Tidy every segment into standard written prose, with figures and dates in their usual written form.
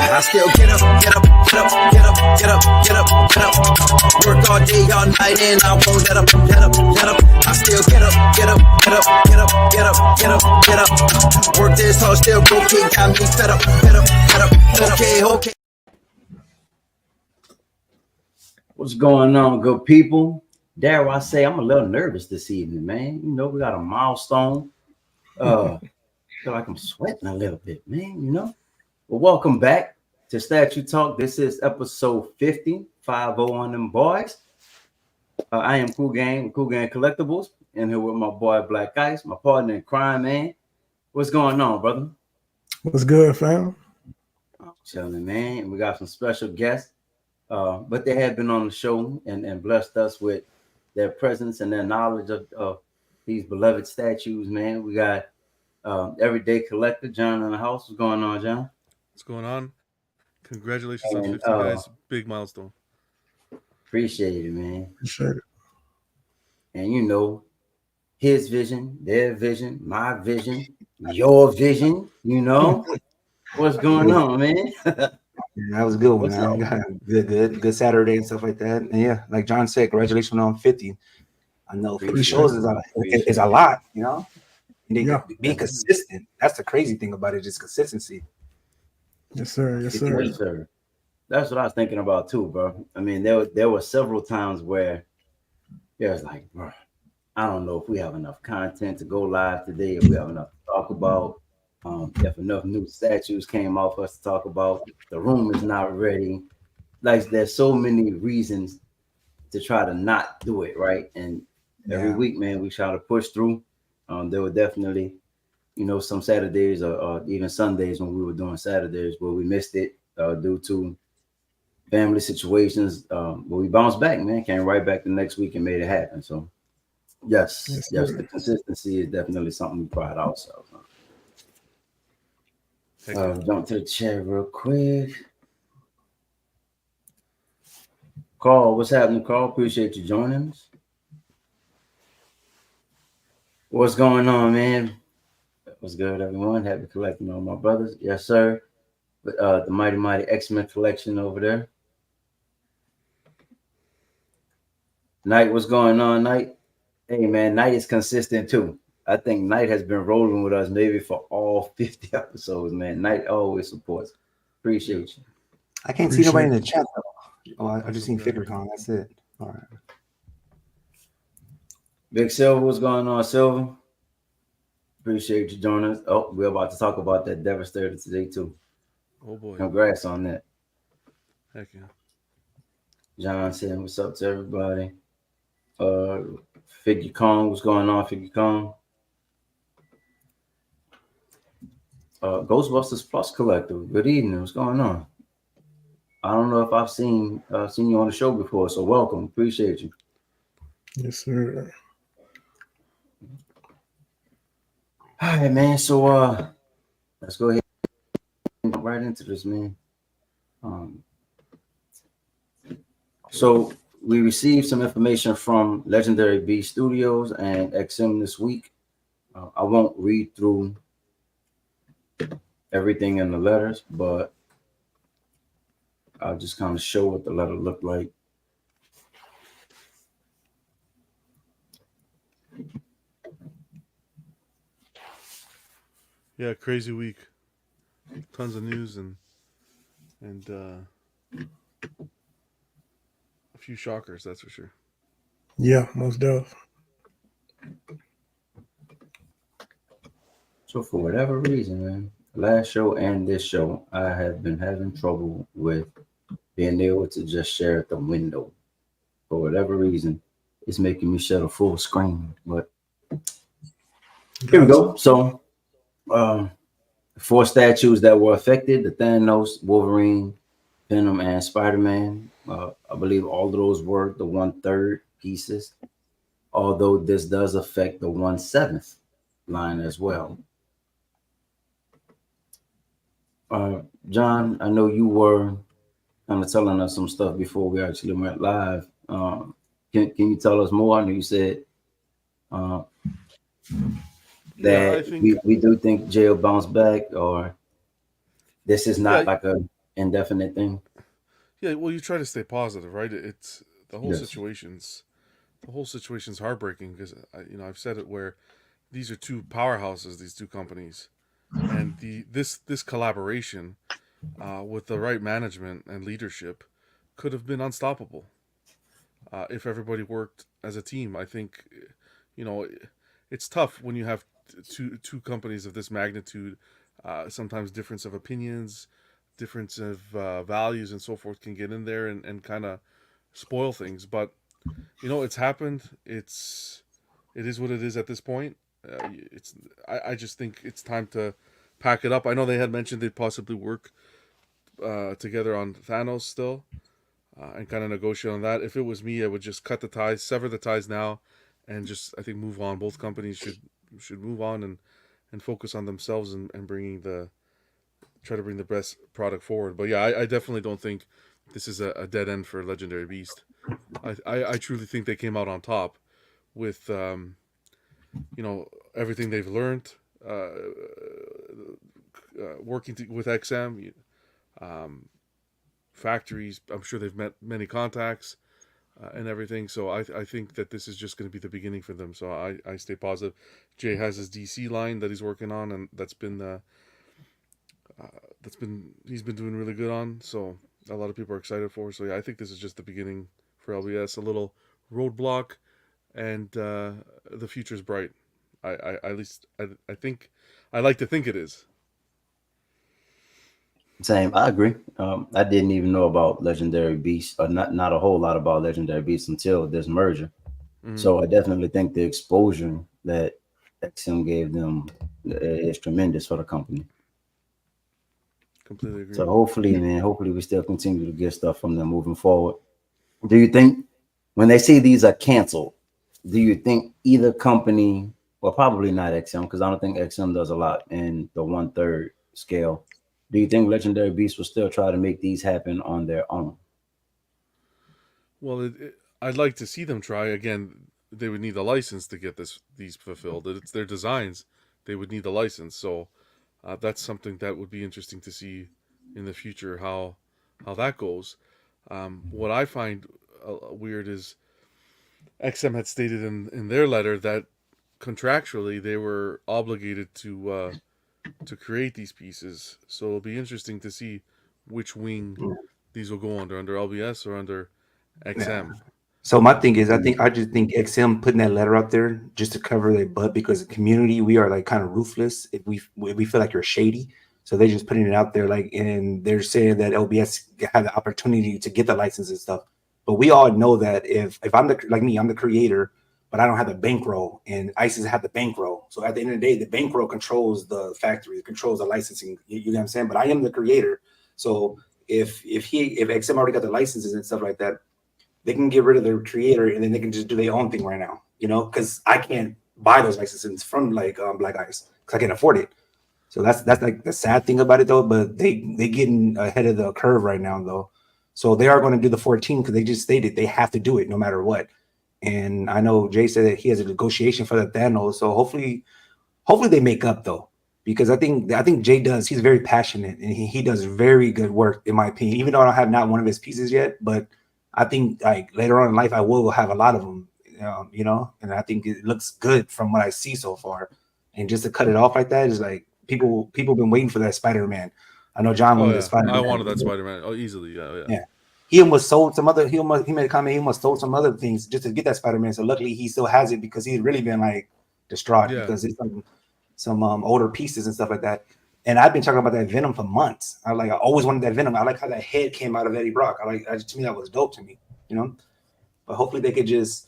I still get up, get up, get up, get up, get up, get up, get up. Work all day, all night, and I won't let up, let up, let up. I still get up, get up, get up, get up, get up, get up, get up. Work this hard, still broken, got me fed up, fed up, fed up. Okay, okay. What's going on, good people? Dare I say I'm a little nervous this evening, man. You know, we got a milestone. Feel like I'm sweating a little bit, man, you know. Well, welcome back to Statue Talk. This is episode 50, 50 on them boys. I am Cool Gang Collectibles, and here with my boy Black Ice, my partner in crime, man. What's going on, brother? What's good, fam? I'm chilling, man. We got some special guests, but they have been on the show and blessed us with their presence and their knowledge of these beloved statues, man. We got Everyday Collector, John in the house. What's going on, John? What's going on? Congratulations on 50, guys. Big milestone. Appreciate it, man. Appreciate it. And you know, his vision, their vision, my vision, your vision, you know. What's going on, man? Yeah, that was a good one, man. Good Saturday and stuff like that. And yeah, like John said, congratulations on 50. I know 50 shows is a lot, you know. And being consistent. That's the crazy thing about it, just consistency. Yes, sir. Yes, sir. Yes, sir. That's what I was thinking about too, bro. I mean, there were several times where it was like, bro, I don't know if we have enough content to go live today, if we have enough to talk about, if enough new statues came out for us to talk about. The room is not ready. Like, there's so many reasons to try to not do it, right? And every week, man, we try to push through. There were definitely, you know, some Saturdays or even Sundays when we were doing Saturdays where we missed it due to family situations. But we bounced back, man. Came right back the next week and made it happen. So, yes, the consistency is definitely something we pride ourselves on. Jump to the chat real quick. Carl, what's happening, Carl? Appreciate you joining us. What's going on, man? What's good, everyone? Happy collecting all my brothers. Yes, sir. The mighty X-Men collection over there. Knight, what's going on, Knight? Hey, man, Knight is consistent, too. I think Knight has been rolling with us maybe for all 50 episodes, man. Knight always supports. Appreciate you. I can't see nobody in the chat, though. Oh, I just seen FigurCon. That's it. All right. Big Silver, what's going on, Silver? Appreciate you joining us. Oh, we're about to talk about that Devastator today, too. Oh, boy. Congrats on that. Heck yeah. John saying, what's up to everybody? Figure Kong, what's going on, Figure Kong? Ghostbusters Plus Collective, good evening. What's going on? I don't know if I've seen you on the show before, so welcome. Appreciate you. Yes, sir. All right, man. So let's go ahead and get right into this, man. So we received some information from Legendary Beast Studios and XM this week. I won't read through everything in the letters, but I'll just kind of show what the letter looked like. Yeah, crazy week. Tons of news and a few shockers, that's for sure. Yeah, most definitely. So for whatever reason, man, last show and this show, I have been having trouble with being able to just share at the window. For whatever reason, it's making me share a full screen. But here we go. So 4 statues that were affected: the Thanos, Wolverine, Venom, and Spider-Man. I believe all of those were the 1/3 pieces, although this does affect the 1/7 line as well. John, I know you were kind of telling us some stuff before we actually went live. Can you tell us more? I know you said that we do think Jay will bounce back, or this is not like a indefinite thing. Yeah, well, you try to stay positive, right? It's the whole Yes. situation's heartbreaking because I've said it where these are two powerhouses, these two companies, and this collaboration with the right management and leadership could have been unstoppable if everybody worked as a team. I think you know it's tough when you have two companies of this magnitude. Sometimes difference of opinions, difference of values, and so forth can get in there and kind of spoil things. But it's happened. It is what it is at this point. I just think it's time to pack it up. I know they had mentioned they'd possibly work together on Thanos still, and kind of negotiate on that. If it was me, I would just cut the ties, sever the ties now, and just I think move on. Both companies should move on and focus on themselves and try to bring the best product forward. But yeah, I definitely don't think this is a dead end for Legendary Beast. I truly think they came out on top with everything they've learned working with XM factories. I'm sure they've met many contacts and everything. So I think that this is just going to be the beginning for them. So I stay positive. Jay has his DC line that he's working on, and he's been doing really good on. So a lot of people are excited for. So yeah, I think this is just the beginning for LBS. A little roadblock, and the future is bright. I at least I think I like to think it is. Same, I agree. I didn't even know about Legendary Beast, or not a whole lot about Legendary Beast until this merger. Mm-hmm. So I definitely think the exposure that XM gave them is tremendous for the company. Completely agree. So hopefully we still continue to get stuff from them moving forward. Do you think when they say these are canceled, do you think either company, well, probably not XM, because I don't think XM does a lot in the 1/3 scale. Do you think Legendary Beast will still try to make these happen on their own? Well, I'd like to see them try. Again, they would need a license to get these fulfilled. It's their designs. They would need a license. So that's something that would be interesting to see in the future, how that goes. What I find weird is XM had stated in their letter that contractually they were obligated to create these pieces. So it'll be interesting to see which wing these will go under LBS or under XM. Yeah. So my thing is, I just think XM putting that letter out there just to cover their butt, because the community, we are like kind of ruthless if we feel like you're shady. So they're just putting it out there, like, and they're saying that LBS had the opportunity to get the license and stuff. But we all know that if I'm I'm the creator, but I don't have the bankroll, and ISIS have the bankroll. So at the end of the day, the bankroll controls the factory, it controls the licensing. You know what I'm saying? But I am the creator. So if XM already got the licenses and stuff like that, they can get rid of their creator and then they can just do their own thing right now. Because I can't buy those licenses from Black Ice because I can't afford it. So that's like the sad thing about it though. But they getting ahead of the curve right now though. So they are going to do the 14 because they just stated they have to do it no matter what. And I know Jay said that he has a negotiation for the Thanos. So hopefully they make up though, because I think Jay does. He's very passionate and he does very good work in my opinion. Even though I don't have not one of his pieces yet, but I think like later on in life I will have a lot of them. And I think it looks good from what I see so far. And just to cut it off like that is like people been waiting for that Spider-Man. I know John wanted the Spider-Man. I wanted that Spider-Man. Oh, easily, yeah. He almost sold some other. He made a comment. He almost sold some other things just to get that Spider-Man. So luckily, he still has it because he's really been like distraught because it's like some older pieces and stuff like that. And I've been talking about that Venom for months. I always wanted that Venom. I like how that head came out of Eddie Brock. To me that was dope to me, But hopefully they could just.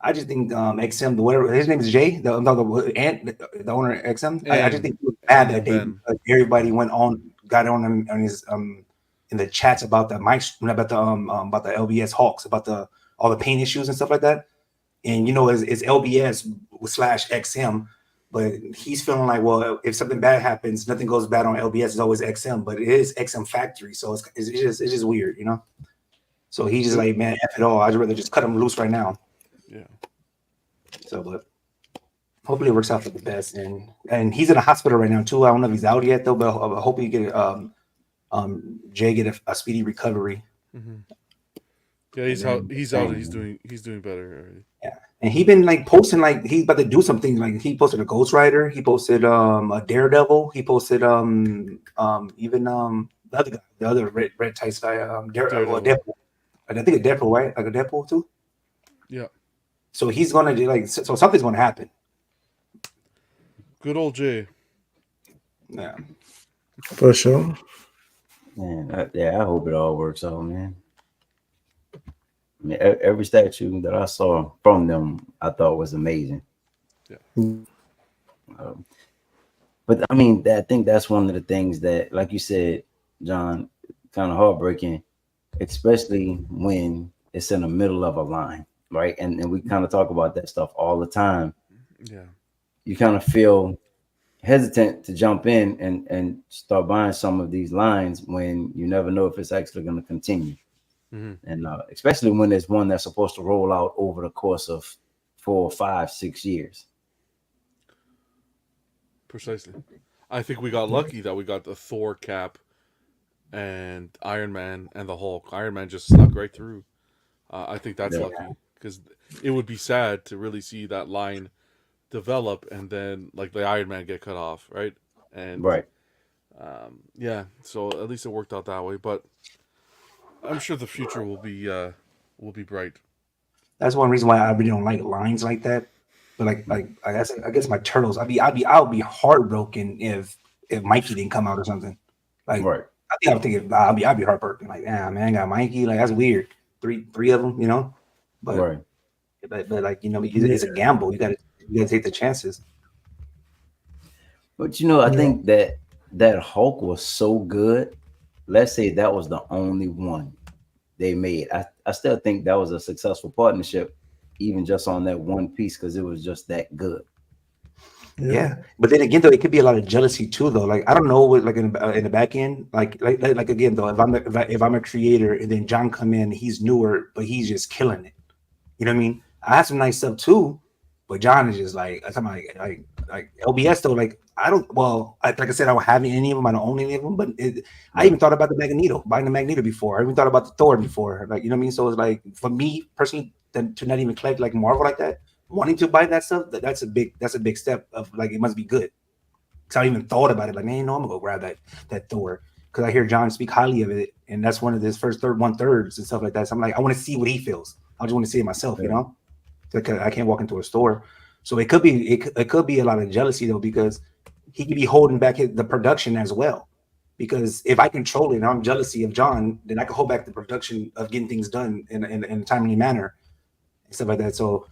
I just think XM, whatever his name is, Jay, the owner of XM. I just think he was bad that day because everybody got on his in the chats about the LBS Hawks, about all the pain issues and stuff like that. And it's LBS / XM, but he's feeling like, well, if something bad happens, nothing goes bad on LBS. It's always XM, but it is XM factory, so it's just weird, So he's just like, man, F it all. I'd rather just cut him loose right now. Yeah. So, but hopefully it works out for the best. And he's in a hospital right now too. I don't know if he's out yet though, but I hope he get Jay get a speedy recovery. Mm-hmm. Yeah, he's out. He's out. He's doing better already. Yeah, and he been like posting like he's about to do something. Like he posted a Ghost Rider. He posted a Daredevil. He posted even the other guy, the other red tights guy, Daredevil. Deadpool. I think a Deadpool, right? Like a Deadpool too. Yeah. So he's gonna do like so something's gonna happen. Good old Jay. Yeah, For sure. Man, I hope it all works out, man. I mean, every statue that I saw from them, I thought was amazing. Yeah. But I mean, I think that's one of the things that, like you said, John, kind of heartbreaking, especially when it's in the middle of a line, right? And we kind of talk about that stuff all the time. Yeah. You kind of feel hesitant to jump in and start buying some of these lines when you never know if it's actually going to continue. Mm-hmm. And especially when there's one that's supposed to roll out over the course of 4, 5, 6 years. Precisely. I think we got lucky that we got the Thor cap and Iron Man and the Hulk. Iron Man just snuck right through. I think that's lucky because it would be sad to really see that line develop and then like the Iron Man get cut off, right? And right. Yeah, so at least it worked out that way, but I'm sure the future will be bright. that's one reason why I really don't like lines like that. But like I guess my Turtles, I would be heartbroken if Mikey didn't come out or something. Like right. I would think I'd be heartbroken. Like, man, I got Mikey. Like that's weird. Three of them, you know. But right. but like it's a gamble. You gotta take the chances. But I think that Hulk was so good. Let's say that was the only one they made. I still think that was a successful partnership, even just on that one piece, because it was just that good. Yeah, but then again, though, it could be a lot of jealousy too, though. Like I don't know what, like in the back end, like again, though, if I'm a creator and then John come in, he's newer, but he's just killing it. You know what I mean? I have some nice stuff too, but John is just like I'm like LBS though. Like I don't. Well, like I said, I don't have any of them. I don't own any of them. But I even thought about buying the Magneto before. I even thought about the Thor before. Like you know what I mean? So it's like for me personally, to not even collect like Marvel like that. Wanting to buy that stuff, that's a big step of like it must be good. Because I even thought about it, like, man, I'm gonna go grab that Thor. Because I hear John speak highly of it, and that's one of his first 1/3 and stuff like that. So I'm like, I want to see what he feels. I just want to see it myself, you know. Because I can't walk into a store, so it could be a lot of jealousy though, because he could be holding back the production as well. Because if I control it and I'm jealousy of John, then I can hold back the production of getting things done in a timely manner and stuff like that. So.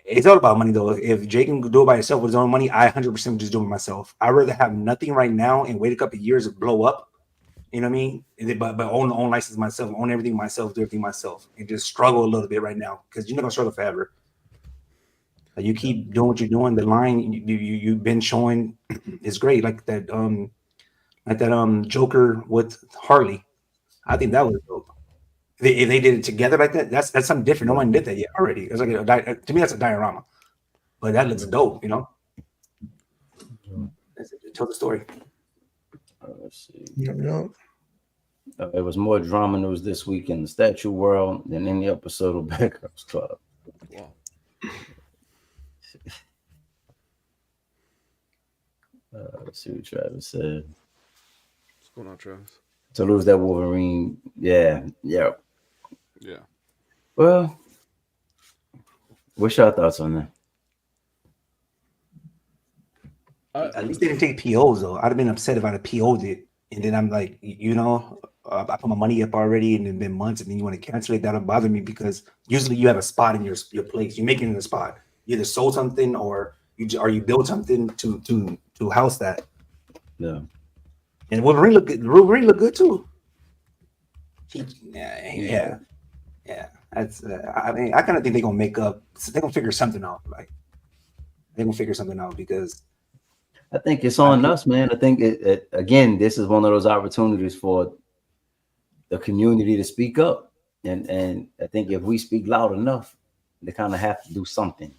It's all about money, though. If Jay can do it by himself with his own money, I 100% would just do it myself. I'd rather have nothing right now and wait a couple of years to blow up. You know what I mean? But own license myself, own everything myself, do everything myself, and just struggle a little bit right now because you're not gonna struggle forever. Like you keep doing what you're doing. The line you've been showing is great. Like that Joker with Harley. I think that was dope. If they did it together like that, that's something different. No one did that yet already. It's like to me, that's a diorama, but that looks dope, you know. Tell the story. Let's see. Yep. There was more drama news this week in the statue world than any episode of Bad Girls Club. Wow. Let's see what Travis said. What's going on, Travis? To lose that Wolverine, yeah. Well, what's your thoughts on that? At least they didn't take POs though. I'd have been upset if I'd have PO'd it, and then I'm like, I put my money up already, and it's been months, and then you want to cancel it. That'll bother me because usually you have a spot in your place. You're making it a spot. You either sold something or you build something to house that. Yeah. And Wolverine look good. Wolverine look good too. Yeah. That's. I mean, I kind of think they're gonna make up. They're gonna figure something out. Like they're gonna figure something out because I think it's on us, man. I think it again. This is one of those opportunities for the community to speak up, and I think if we speak loud enough, they kind of have to do something.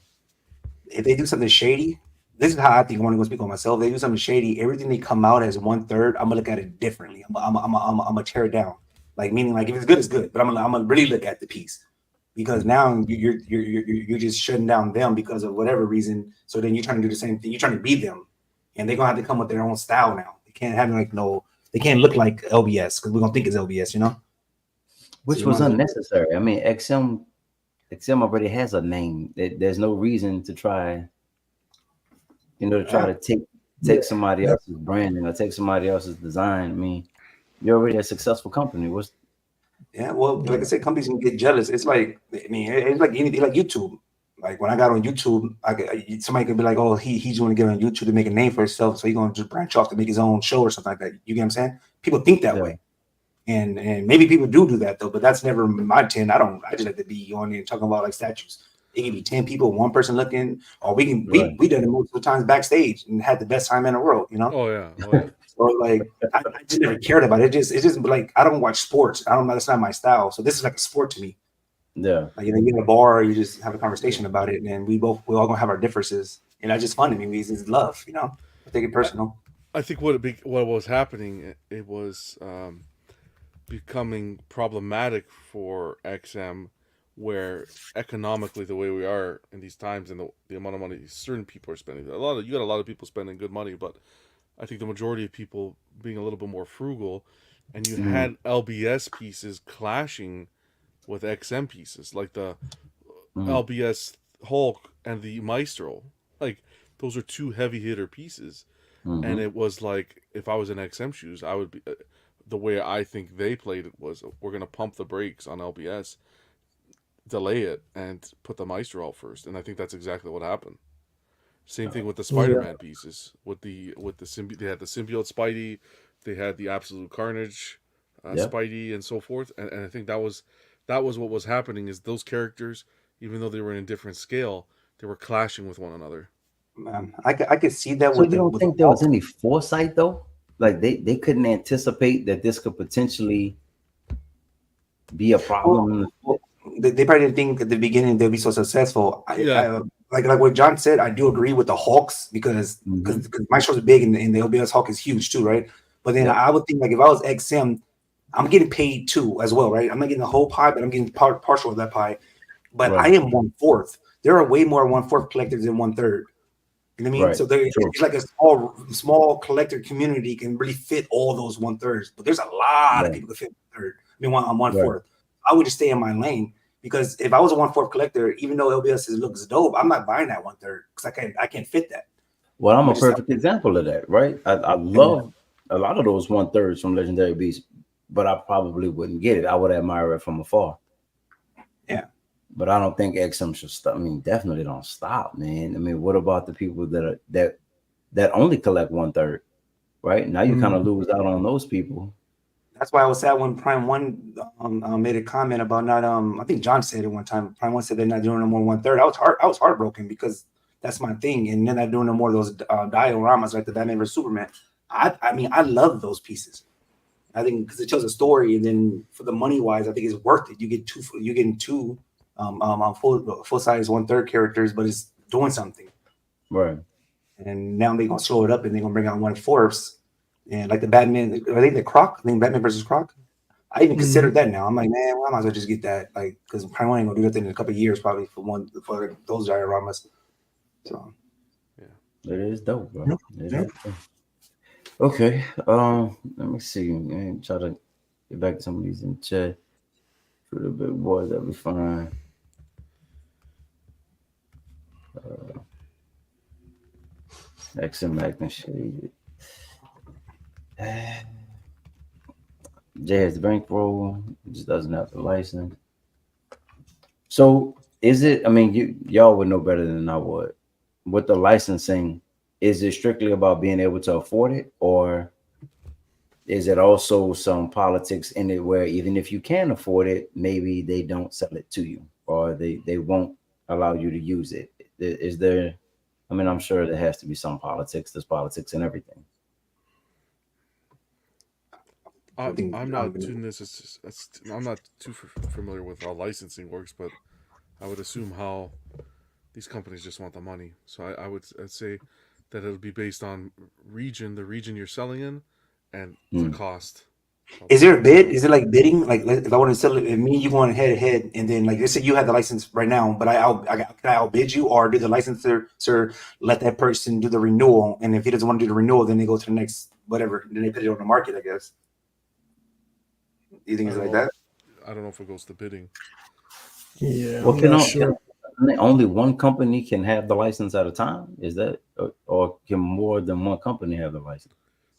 If they do something shady, this is how I think. I want to go speak on myself. They do something shady. Everything they come out as 1/3, I'm gonna look at it differently. I'm gonna tear it down. Like meaning, like if it's good, it's good. But I'm gonna really look at the piece because now you're just shutting down them because of whatever reason. So then you're trying to do the same thing. You're trying to be them, and they're gonna have to come with their own style now. They can't have like no. They can't look like LBS because we're gonna think it's LBS, you know. Which So was unnecessary. I mean, XM already has a name. There's no reason to try, to try to take somebody else's branding or take somebody else's design. I mean, you're already a successful company. Yeah, well, like I said, companies can get jealous. It's like, I mean, it's like anything, like YouTube. Like when I got on YouTube, somebody could be like, "Oh, he's going to get on YouTube to make a name for himself, so he's going to just branch off to make his own show or something like that." You get what I'm saying? People think that way, and maybe people do that though, but that's never my 10. I just like to be on there talking about like statues. It can be 10 people, one person looking, or we done it multiple times backstage and had the best time in the world, you know? Oh yeah. So like I just never cared about it. It's just like I don't watch sports. I don't know, that's not my style. So this is like a sport to me. Yeah. Like, you're in a bar, you just have a conversation about it, and we're all gonna have our differences. And that's just fun to me. It's love, you know. I take it personal. I think what was happening, it was becoming problematic for XM, where economically the way we are in these times and the amount of money certain people are spending, you got a lot of people spending good money, but I think the majority of people being a little bit more frugal, and you had LBS pieces clashing with XM pieces, like the LBS Hulk and the Maestro. Like those are two heavy hitter pieces, and it was like if I was in XM shoes, I would be. The way I think they played it was, we're gonna pump the brakes on LBS, delay it, and put the Maestro out first, and I think that's exactly what happened. Same thing with the Spider-Man pieces. With the they had the symbiote Spidey, they had the Absolute Carnage Spidey, and so forth. And I think that was what was happening. Is those characters, even though they were in a different scale, they were clashing with one another. I could see that. So you don't think there was any foresight though? Like they couldn't anticipate that this could potentially be a problem. Well, they probably didn't think at the beginning they'd be so successful. Like what John said, I do agree with the Hawks because my show's big and the LBS Hawk is huge too, right? But then I would think like if I was XM, I'm getting paid too as well, right? I'm not getting the whole pie, but I'm getting partial of that pie. But I am 1/4. There are way more 1/4 collectors than 1/3. You know what I mean? Right. So it's like a small collector community can really fit all those 1/3, but there's a lot of people that fit 1/3. I mean, I'm 1/4. I would just stay in my lane because if I was a 1/4 collector, even though LBS looks dope, I'm not buying that 1/3 because I can't fit that. Well, I'm a perfect example of that, right? I love a lot of those 1/3s from Legendary Beasts, but I probably wouldn't get it. I would admire it from afar. Yeah. But I don't think XM should stop. I mean, definitely don't stop, man. I mean, what about the people that only collect 1/3, right? Now you kind of lose out on those people. That's why I was sad when Prime One made a comment about not. I think John said it one time. Prime One said they're not doing no more 1/3. I was heartbroken because that's my thing, and they're not doing no more of those dioramas like the Batman vs Superman. I mean, I love those pieces. I think because it tells a story, and then for the money wise, I think it's worth it. You're getting two. Full size 1/3 characters, but it's doing something, right? And now they're gonna slow it up and they're gonna bring out 1/4, and like the Batman, I think the Croc, Batman versus Croc. I even considered that now. I'm like, man, well, I might as well just get that, like, because Prime One ain't gonna do nothing in a couple of years probably for those dioramas. So yeah, it is dope, bro. Okay, let me see. Man, try to get back to some of these in chat. For the big boys, that'll be fine. XM Magna Shade. Jay has the bankroll, just doesn't have the license. So is it, I mean, y'all would know better than I would. With the licensing, is it strictly about being able to afford it, or is it also some politics in it where even if you can afford it, maybe they don't sell it to you, or they won't allow you to use it? Is there, I mean, I'm sure there has to be some politics. There's politics in everything. I'm not too familiar with how licensing works, but I would assume how these companies just want the money. So I'd say that it'll be based on the region you're selling in, and the cost. Is there a bid? Is it like bidding? Like if I want to sell it, if me and you going head to head, and then like let's say you have the license right now, but can I outbid you, or do the licensor let that person do the renewal, and if he doesn't want to do the renewal, then they go to the next whatever, then they put it on the market, I guess. Do you think it's like that? I don't know if it goes to bidding. Yeah, Well, I'm not sure. only one company can have the license at a time? Is that, or can more than one company have the license?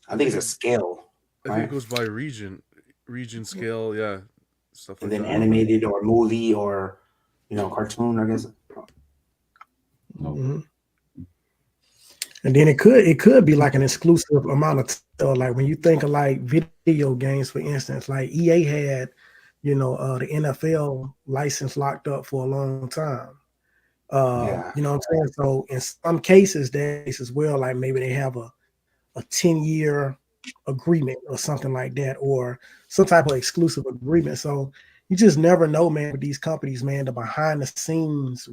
I think it's a scale, I think it goes by region scale, yeah, stuff and like then that. animated or movie or cartoon, I guess. Mhm. And then it could be like an exclusive amount of like when you think of like video games, for instance, like EA had, the NFL license locked up for a long time. Yeah. You know what I'm saying? So in some cases, there's as well, like maybe they have a 10-year agreement or something like that, or some type of exclusive agreement. So you just never know, man, with these companies, man, the behind the scenes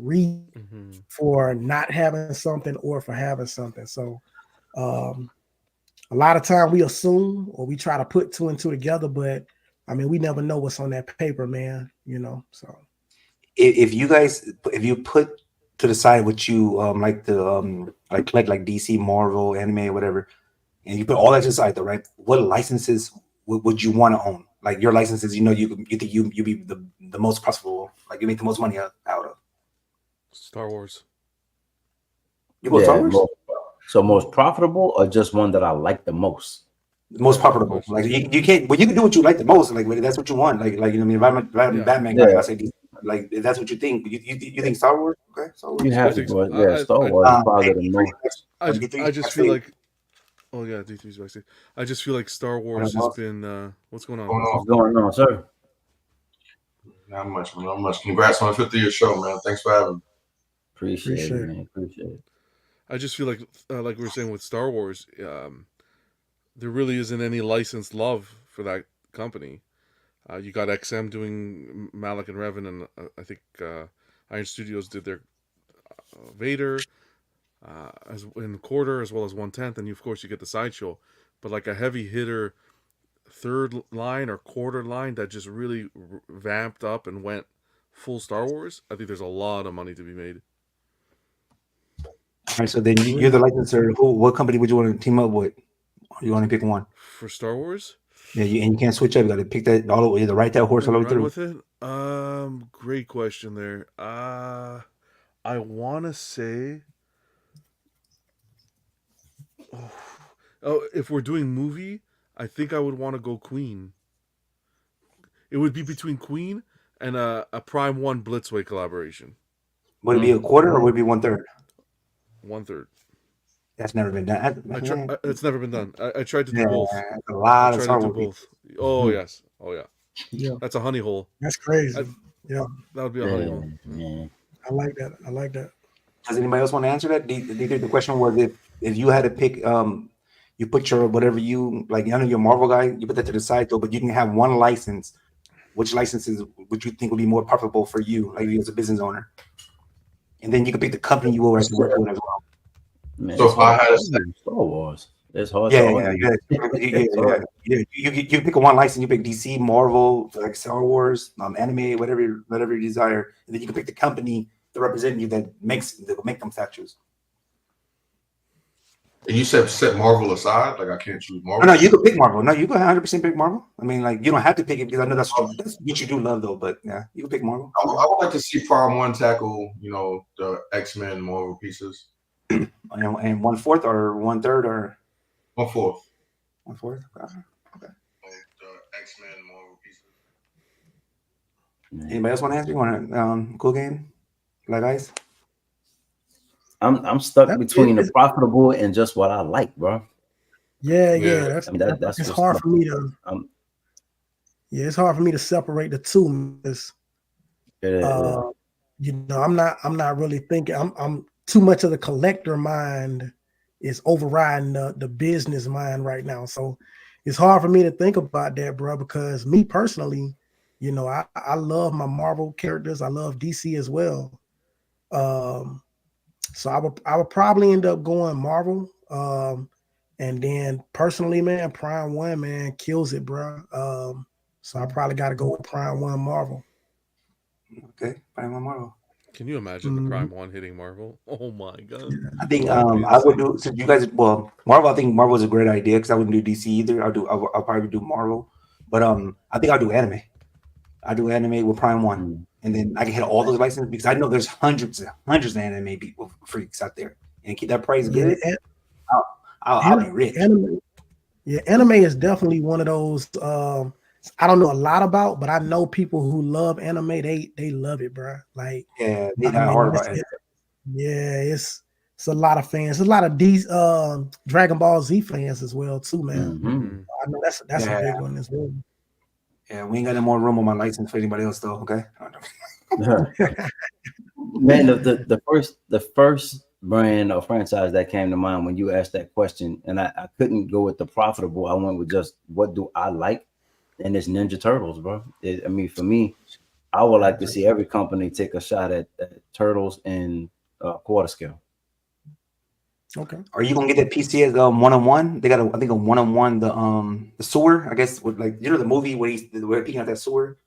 for not having something or for having something. So a lot of time we assume or we try to put two and two together, but I mean, we never know what's on that paper, man, so. If you put to the side what you like the like DC, Marvel, anime, whatever, and you put all that to the side though, right? What licenses would you want to own? Like your licenses, you think you be the most profitable, like you make the most money out of. Star Wars. You go Star Wars? So most profitable, or just one that I like the most? The most profitable. Like you can't, but you can do what you like the most. Like that's what you want. Like if I'm Batman guy, I say like if that's what you think. You think Star Wars? Okay, Star Wars. You have to go. Star Wars is probably the most. I just feel like. Oh yeah, D3's backstage. I just feel like Star Wars has been. What's going on? What's going on, sir? Not much, man. Not much. Congrats on the 50-year show, man. Thanks for having me. Appreciate it, man. Appreciate it. I just feel like we were saying with Star Wars, there really isn't any licensed love for that company. You got XM doing Malik and Revan, and I think Iron Studios did their Vader as in quarter as well as 1/10, and of course you get the Sideshow. But like a heavy hitter third line or quarter line that just really vamped up and went full Star Wars, I think there's a lot of money to be made. All right, so then you're the licensor. What company would you want to team up with? You want to pick one for Star Wars? Yeah, and you can't switch up. You got to pick that all the way. Either ride that horse all the way through. With it? Great question there. I want to say, if we're doing movie, I think I would want to go Queen. It would be between Queen and a Prime 1 Blitzway collaboration. Would it be a quarter or would it be 1/3? 1/3. That's never been done. It's never been done. I tried to do both. A lot of Star Wars. Both. Oh yes. Oh yeah. Yeah. That's a honey hole. That's crazy. Yeah. That would be a honey hole. Yeah. I like that. Does anybody else want to answer that? The question was if you had to pick, you put your whatever you like. I know you're a Marvel guy. You put that to the side though, but you can have one license. Which licenses would you think would be more profitable for you, like you as a business owner? And then you can pick the company you will actually work with as well. Man, so if I had a Star Wars, it's hard. Yeah. You pick a one license. You pick DC, Marvel, like Star Wars, anime, whatever you desire, and then you can pick the company to represent you that make them statues. And you said set Marvel aside, like I can't choose Marvel. No, you can pick Marvel. No, you can 100% pick Marvel. I mean, like you don't have to pick it because I know that's what you do love though. But yeah, you can pick Marvel. I would like to see Prime 1 tackle, the X-Men Marvel pieces. And 1/4 or 1/3 or 1/4. 1/4. Okay. The X-Men Marvel pieces. Anybody else want to answer? You want to cool game? Like ice? I'm stuck between the profitable and just what I like, bro. Yeah. That's it's hard for me to. It's hard for me to separate the two. I'm not really thinking. I'm too much of the collector mind is overriding the business mind right now. So it's hard for me to think about that, bro. Because me personally, I love my Marvel characters. I love DC as well. So I would probably end up going Marvel. And then personally, man, Prime One, man, kills it, bro. So I probably got to go with Prime One Marvel. Okay, Prime One Marvel. Can you imagine the Prime One hitting Marvel? Oh my god! I think That would be I would insane. do, since you guys, well, Marvel. I think Marvel is a great idea because I wouldn't do DC either. I'll probably do Marvel, but I think I'll do anime. I do anime with Prime One, and then I can hit all those licenses because I know there's hundreds of anime people freaks out there, and keep that price good. I'll be rich. Anime is definitely one of those. I don't know a lot about, but I know people who love anime. They love it, bro. Like, yeah, they not hard about it. Yeah, it's a lot of fans. There's a lot of these Dragon Ball Z fans as well, too, man. Mm-hmm. I know that's a big one as well. Yeah, we ain't got no more room on my license for anybody else, though. Okay. Man, the first brand or franchise that came to mind when you asked that question, and I couldn't go with the profitable. I went with just what do I like, and it's Ninja Turtles, bro. I mean, for me, I would like to see every company take a shot at Turtles in quarter scale. Okay. Are you gonna get that PCS 1-on-1? They got I think a 1-on-1 the sewer. I guess with, like, the movie where we're picking out that sewer.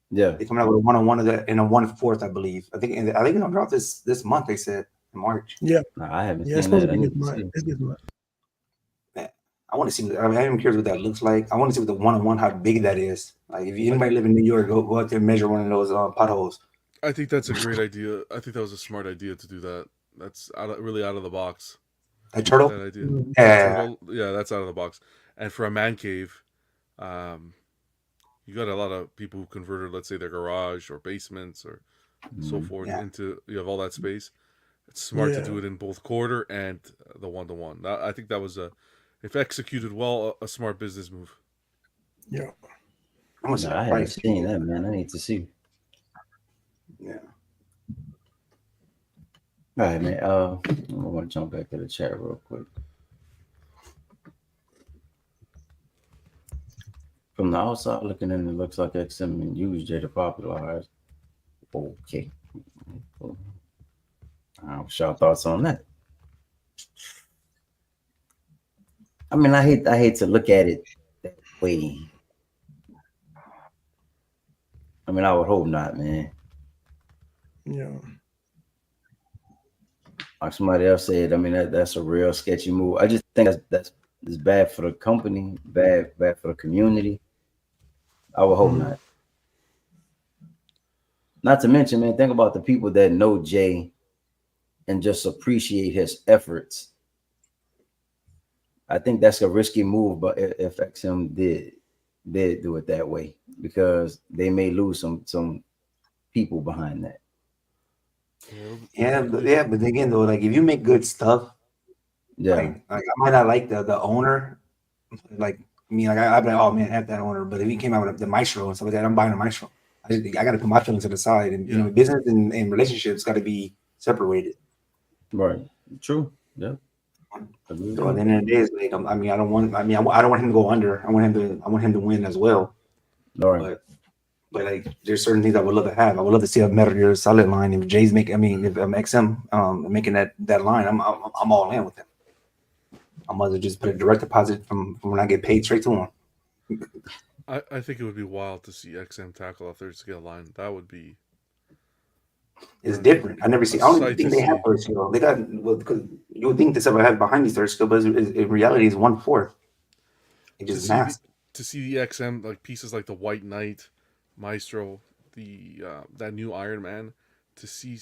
Yeah, they coming out with a 1-on-1 of that in a 1/4, I believe. I think it'll drop this month. They said in March. Yeah, I haven't it's seen supposed that. to be this month. I want to see. I mean, I'm curious what that looks like. I want to see what the 1-on-1, how big that is. Like, if anybody live in New York, go out there and measure one of those potholes. I think that's a great idea. I think that was a smart idea to do that. That's really out of the box. A turtle? That idea. Yeah. Turtle, yeah, that's out of the box. And for a man cave, you got a lot of people who converted, let's say, their garage or basements or so forth into, you have all that space. It's smart to do it in both quarter and the 1-to-1. I think that was if executed well, a smart business move. Yeah. I haven't seen that, man. I need to see. Yeah. All right, man. I want to jump back to the chat real quick. From the outside looking in, it looks like XM and UJ to popularize. Okay. What's your thoughts on that? I mean, I hate to look at it that way. I mean, I would hope not, man. Yeah. Like somebody else said, I mean, that's a real sketchy move. I just think that's bad for the company, bad for the community. I would hope not. Not to mention, man, think about the people that know Jay and just appreciate his efforts. I think that's a risky move, but if XM did do it that way, because they may lose some people behind that. Yeah, but again, though, like, if you make good stuff, like I might not like the owner, like me, like I'd be like, oh man, have that owner. But if he came out with the Maestro and stuff like that, I'm buying a Maestro. I got to put my feelings to the side, and you know, business and relationships got to be separated. Right. True. Yeah. So at the end of the day, it's like, I don't want him to go under. I want him to win as well. All right. But like, there's certain things I would love to have. I would love to see a Metal Gear Solid line. If Jay's if XM making that line, I'm all in with them. I might as well just put a direct deposit from when I get paid straight to him. I think it would be wild to see XM tackle a third scale line. That would be. It's different. I never see. I don't even think they have third scale. They got, because you would think this ever had behind these third scale, but in reality, it's 1/4. It just mass. To see the XM, like pieces like the White Knight, Maestro, the that new Iron Man, to see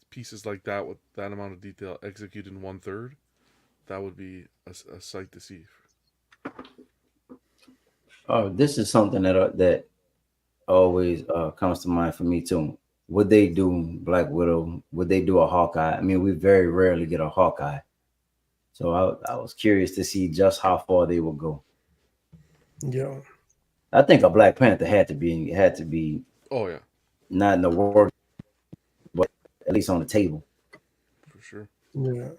pieces like that with that amount of detail executed in 1/3, that would be a sight to see. Oh, this is something that always comes to mind for me too. Would they do Black Widow? Would they do a Hawkeye? I mean, we very rarely get a Hawkeye, so I was curious to see just how far they will go. Yeah, I think a Black Panther had to be. Oh yeah, not in the work, but at least on the table. For sure. Yeah.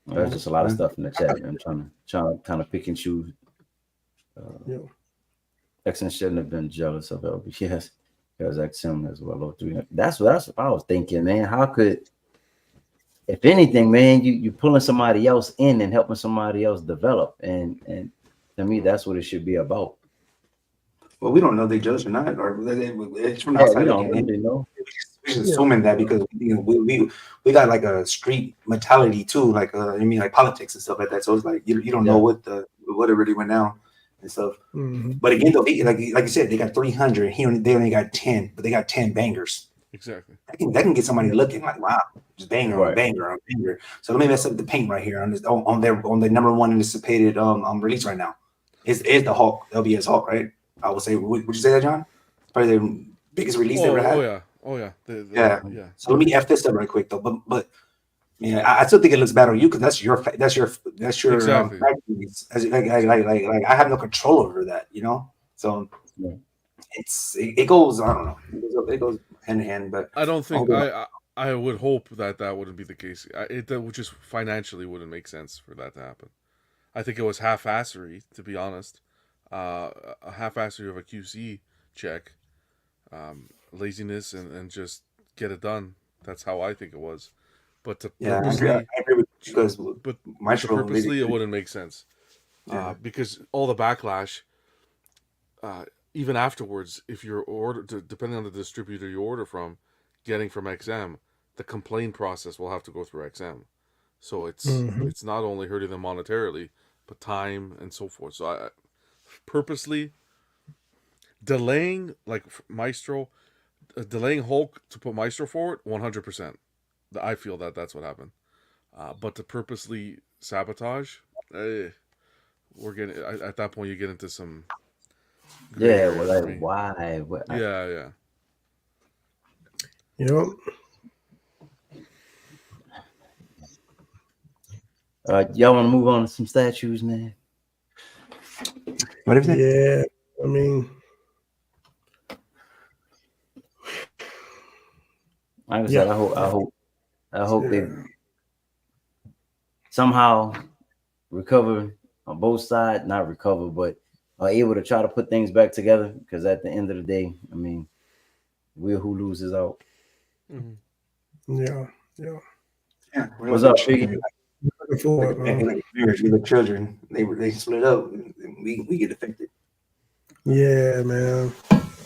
There's just a lot of stuff in the chat. I'm trying to kind of pick and choose. XM shouldn't have been jealous of LB. Yes, because XM as well. 300. That's what I was thinking, man. How could, if anything, man, you pulling somebody else in and helping somebody else develop, and to me, that's what it should be about. Well, we don't know if they judge or not, or it's from Yeah, outside we don't looking in. really know. We're just assuming that because we got like a street mentality too, like I mean, like politics and stuff like that. So it's like you don't know what it really went down and stuff. Mhm. But again, though, like you said, they got 300. They only got 10, but they got 10 bangers. Exactly. That can get somebody looking like, wow, just banger on Right. banger on banger. So let me mess up the paint right here on this on the number one anticipated release right now. Is the Hulk, LBS Hulk, right? I would say. Would you say that, John? Probably the biggest release they ever had. Oh yeah. Yeah. So let me F this up right quick though. But yeah, I still think it looks bad on you because that's your Exactly. Like I have no control over that, you know. So Yeah. it goes. I don't know. It goes hand in hand, but I don't think Okay. I would hope that wouldn't be the case. That would just financially wouldn't make sense for that to happen. I think it was half-assery, to be honest. A half-assery of a QC check, laziness, and just get it done. That's how I think it was. But to purposely, I agree with you because but Maestro to purposely, really- it wouldn't make sense. Yeah. Because all the backlash, even afterwards, if you're depending on the distributor you order from, getting from XM, the complaint process will have to go through XM. So it's not only hurting them monetarily, but time and so forth. So I purposely delaying, like Maestro, delaying Hulk to put Maestro forward, 100%. I feel that's what happened. But to purposely sabotage, we're getting at that point you get into some gray Yeah, area well, for like me. why? Yeah. Yep. Y'all want to move on to some statues, man? What is it? Yeah. I mean, Like I said, I hope they somehow recover on both sides. Not recover, but are able to try to put things back together. Because at the end of the day, I mean, we're who loses out. yeah. Yeah. What's up, Figgy? Looking forward, man. We the children. They split up. And we get affected. Yeah, man.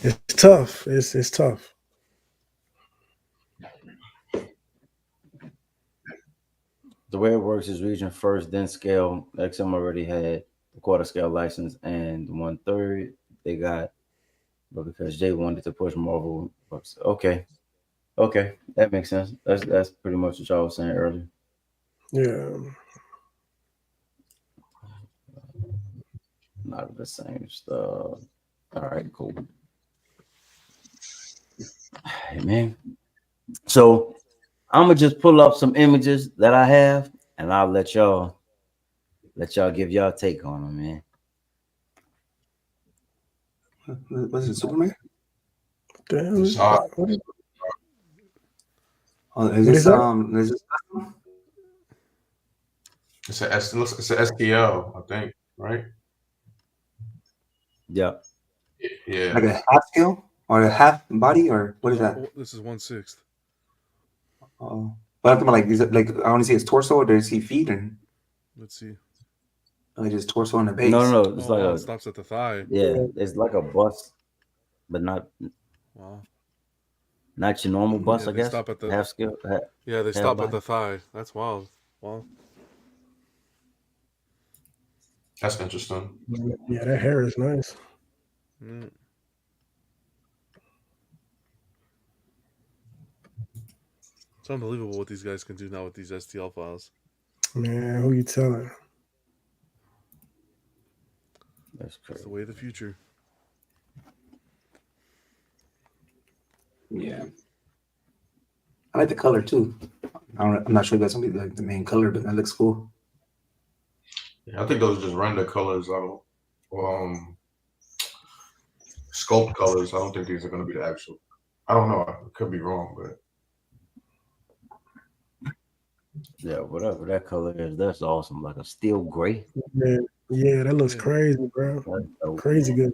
It's tough. It's tough. The way it works is region first, then scale. XM already had the quarter scale license and 1/3 they got, but because Jay wanted to push Marvel, okay, that makes sense. That's pretty much what y'all was saying earlier. Yeah. Not the same stuff. All right, cool. Hey, man. So I'm gonna just pull up some images that I have, and I'll let y'all give y'all take on them, man. Was it Superman? Damn. It's hot. Oh, What is that? Is this It's a STL, I think, right? Yeah. Yeah. like a half scale or a half body or what is that? This is 1/6. Oh, but I'm talking about like is it like I only see his torso or do you see feet and Let's see. like just torso and the base? No, it's like it stops at the thigh. it's like a bust, but not Wow. your normal bust, Yeah, I they guess. stop at the- Half scale. Yeah, they Hell stop body. at the thigh. That's wild. Wow. That's interesting. Yeah, that hair is nice. Mm. It's unbelievable what these guys can do now with these STL files. Man, who you telling? That's It's crazy. the way of the future. Yeah. I like the color too. I'm not sure if that's gonna be like the main color, but that looks cool. Yeah, I think those are just render colors. Sculpt colors. I don't think these are going to be the actual. I don't know. I could be wrong, but Yeah, whatever that color is, that's awesome. Like a steel gray. Yeah, that looks crazy, bro. That's dope. Crazy good.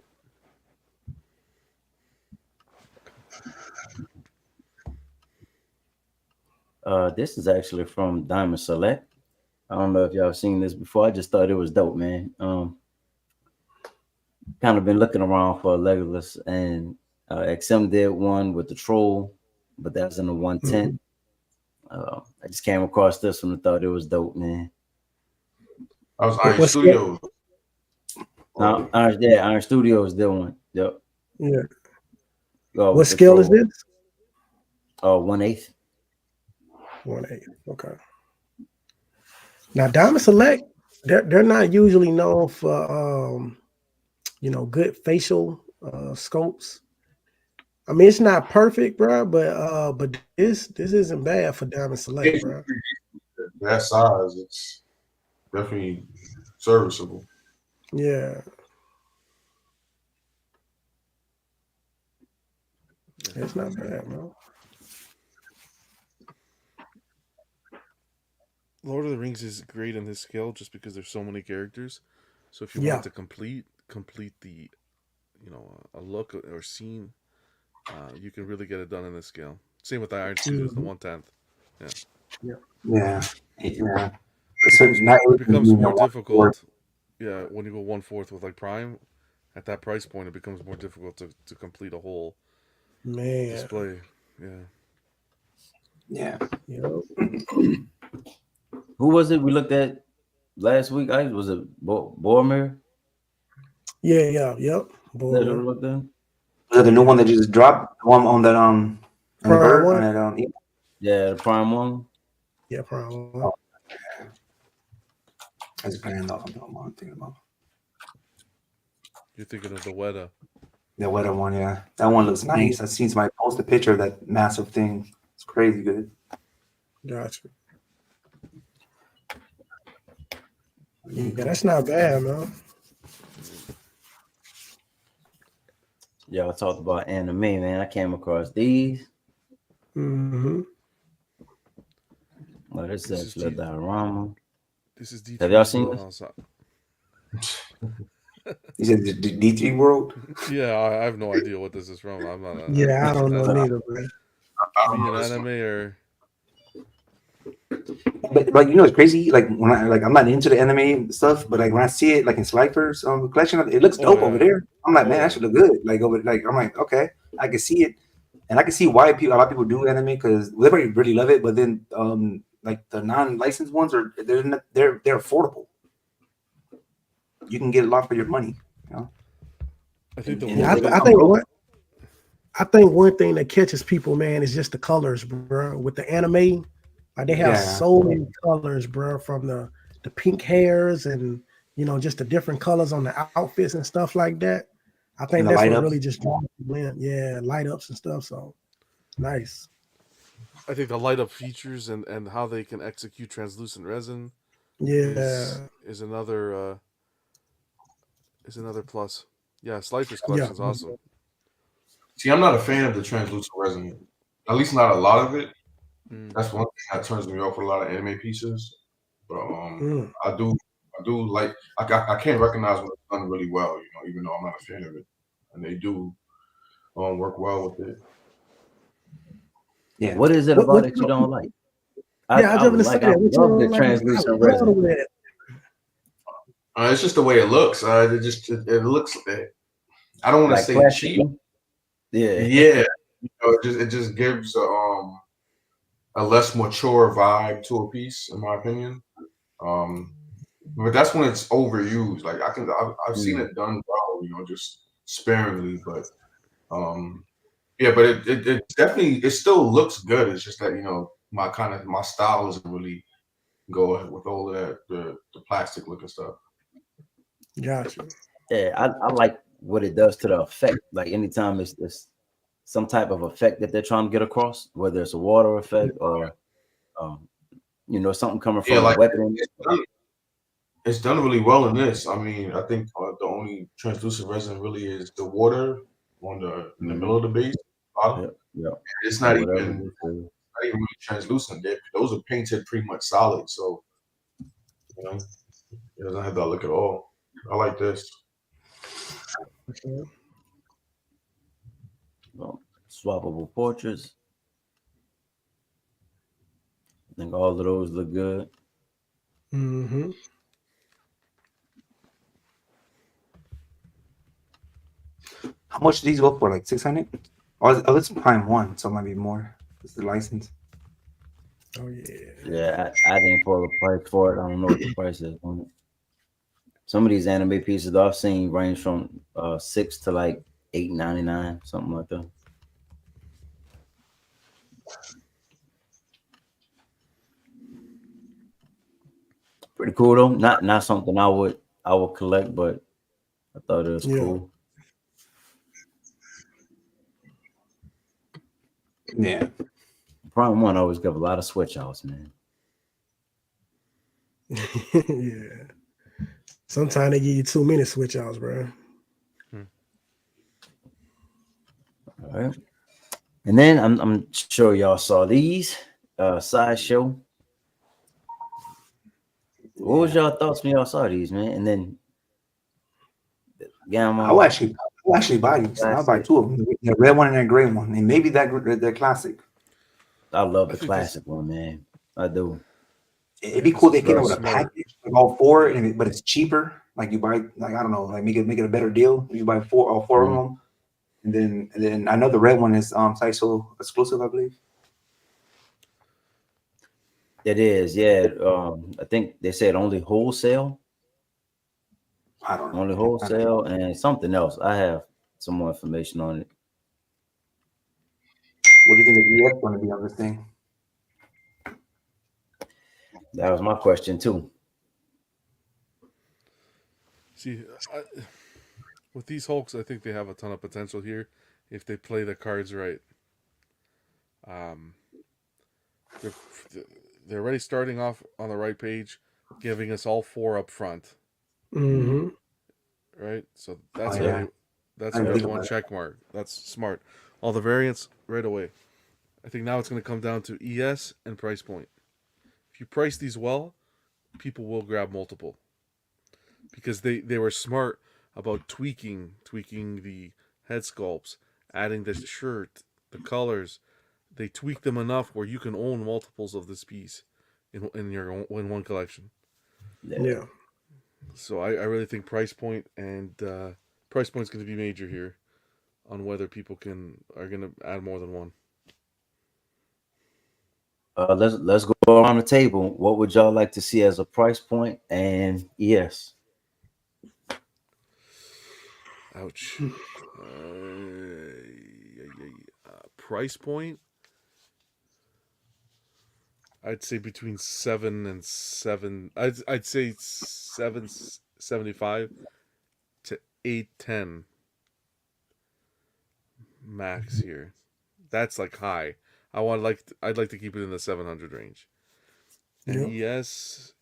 This is actually from Diamond Select. I don't know if y'all seen this before. I just thought it was dope, man. Kind of been looking around for a Legolas, and XM did one with the troll, but that's in the 110. Mhm. I just came across this one and thought it was dope, man. I was Iron What scale? Studios. Now, Iron Studios did one. Yep. Yeah. With What the scale is troll. this? 1/8. 1/8. Okay. Now Diamond Select, they're not usually known for good facial scopes. I mean, it's not perfect, bro, but this isn't bad for Diamond Select, It's bro. that size, it's definitely serviceable. Yeah, it's not bad, bro. Lord of the Rings is great in this scale just because there's so many characters. So if you Yeah, wanted to complete the a look or scene, you can really get it done in this scale. Same with the Iron Studios, the Mhm. 1/10. Yeah, Yeah, yeah. it So becomes not it becomes everything, more 1/4. difficult. Yeah, when you go 1/4 with like Prime, at that price point, it becomes more difficult to complete a whole man. display. Yeah, Yeah. Yep. Who was it we looked at last week? Was it Boromir Yeah, yep. that we Boy, looked at? Was that the new one yeah. that just dropped? The one on that on the Prime bird on one. that Yeah, the Prime one. Yeah, Prime one. oh, that's grand off. I'm thinking about You're thinking of the Weta. the weather one. Yeah, that one looks nice. I seen somebody post a picture of that massive thing. It's crazy good. Gotcha. Yeah, that's not bad, man. Yeah, I talked about anime, man. I came across these. Hmm. Oh, this This is is actually a D. diorama. This is Have y'all D3's seen this? wheelhouse. You said the D3 World. Yeah, I have no idea what this is from. I'm not. Yeah, I An don't know anime. neither, man. I don't Me an know this anime one. or But you know it's crazy. Like when I'm not into the anime stuff, but like when I see it like in Slifer's collection, it looks oh dope over yeah, there. I'm like, oh man, that yeah. should look good. I'm like, okay, I can see it, and I can see why a lot of people do anime because everybody really love it. But then like the non-licensed ones they're affordable. You can get a lot for your money. You know, I think the And Yeah, one they thing. I think one thing that catches people, man, is just the colors, bro. With the anime, like they have yeah, so many colors, bro, from the pink hairs and just the different colors on the outfits and stuff like that. I and think the that's light what ups. really just draws people in. Yeah, light ups and stuff. So nice. I think the light up features and how they can execute translucent resin Yeah, is another plus. Yeah, Slifer's yeah, collection's awesome. See, I'm not a fan of the translucent resin. At least not a lot of it. Mm. That's one thing that turns me off with a lot of anime pieces. But mm, I do like. I can't recognize when it's done really well. Even though I'm not a fan of it, and they do work well with it. Yeah, what is it what about it you don't like? yeah, I was I just would gonna say like. I that. What you love the don't like? I translucent love the resin. way that. It's just the way it looks. It looks. I don't want to Like say plastic. cheap. Yeah. Yeah, it just gives a less mature vibe to a piece, in my opinion. Um, but that's when it's overused. Like I've seen Mm. it done well, just sparingly. But um, yeah, but it definitely it still looks good. It's just that my style isn't really go with all of that the plastic looking stuff. Gotcha. Yeah, I like what it does to the effect. Like anytime it's some type of effect that they're trying to get across, whether it's a water effect or um, something coming Yeah, from a like weapon. it's done really well in this. I mean, I think the only translucent resin really is the water in the middle Mhm. of the base bottom. Yep, yep. It's And not whatever even this is. really translucent. Those are painted pretty much solid, so it doesn't have that look at all. I like this. Okay. Swappable portraits. I think all of those look good. Mm-hmm. How much do these go for? Like 600? Oh, it's Prime One, so it might be more. It's the license. Oh yeah. Yeah, I didn't pull the price for it. I don't know what the price is on it. Some of these anime pieces I've seen range from $6 to like $8.99, something like that. Pretty cool though. Not something I would collect, but I thought it was Yeah. cool. Yeah. Prime One always give a lot of switch outs, man. Yeah. Sometimes they give you too many switch outs, bro. All right. And then I'm sure y'all saw these Sideshow. What was y'all thoughts when y'all saw these, man? And then Gamma. I'll actually buy these. I'll buy two of them. The red one and the gray one. And maybe the classic. I love the think classic one, man. I do. It'd be cool if they came out with a Smart. package of all four, but it's cheaper. Like you buy, like I don't know, like make it a better deal. You buy all 4 of them, and then I know the red one is Sideshow exclusive, I believe. It is, yeah. I think they said only wholesale. I don't know. Only wholesale and something else. I have some more information on it. What do you think the EX going to be on this thing? That was my question too. See, with these Hulks, I think they have a ton of potential here if they play the cards right. They're already starting off on the right page, giving us all 4 up front. Mm-hmm. Right, so that's Oh, yeah. already that's I didn't already think one about check mark. That's smart. All the variants right away. I think now it's going to come down to ES and price point. If you price these well, people will grab multiple because they were smart about tweaking the head sculpts, adding the shirt, the colors. They tweaked them enough where you can own multiples of this piece in one collection. Yeah. So I really think price point and price point is going to be major here on whether people are going to add more than one. Let's go around the table. What would y'all like to see as a price point and ES? Ouch. Price point. I'd say between 7 and 7. I'd say 775 to 810 max here. That's like high. I'd like to keep it in the 700 range. And ES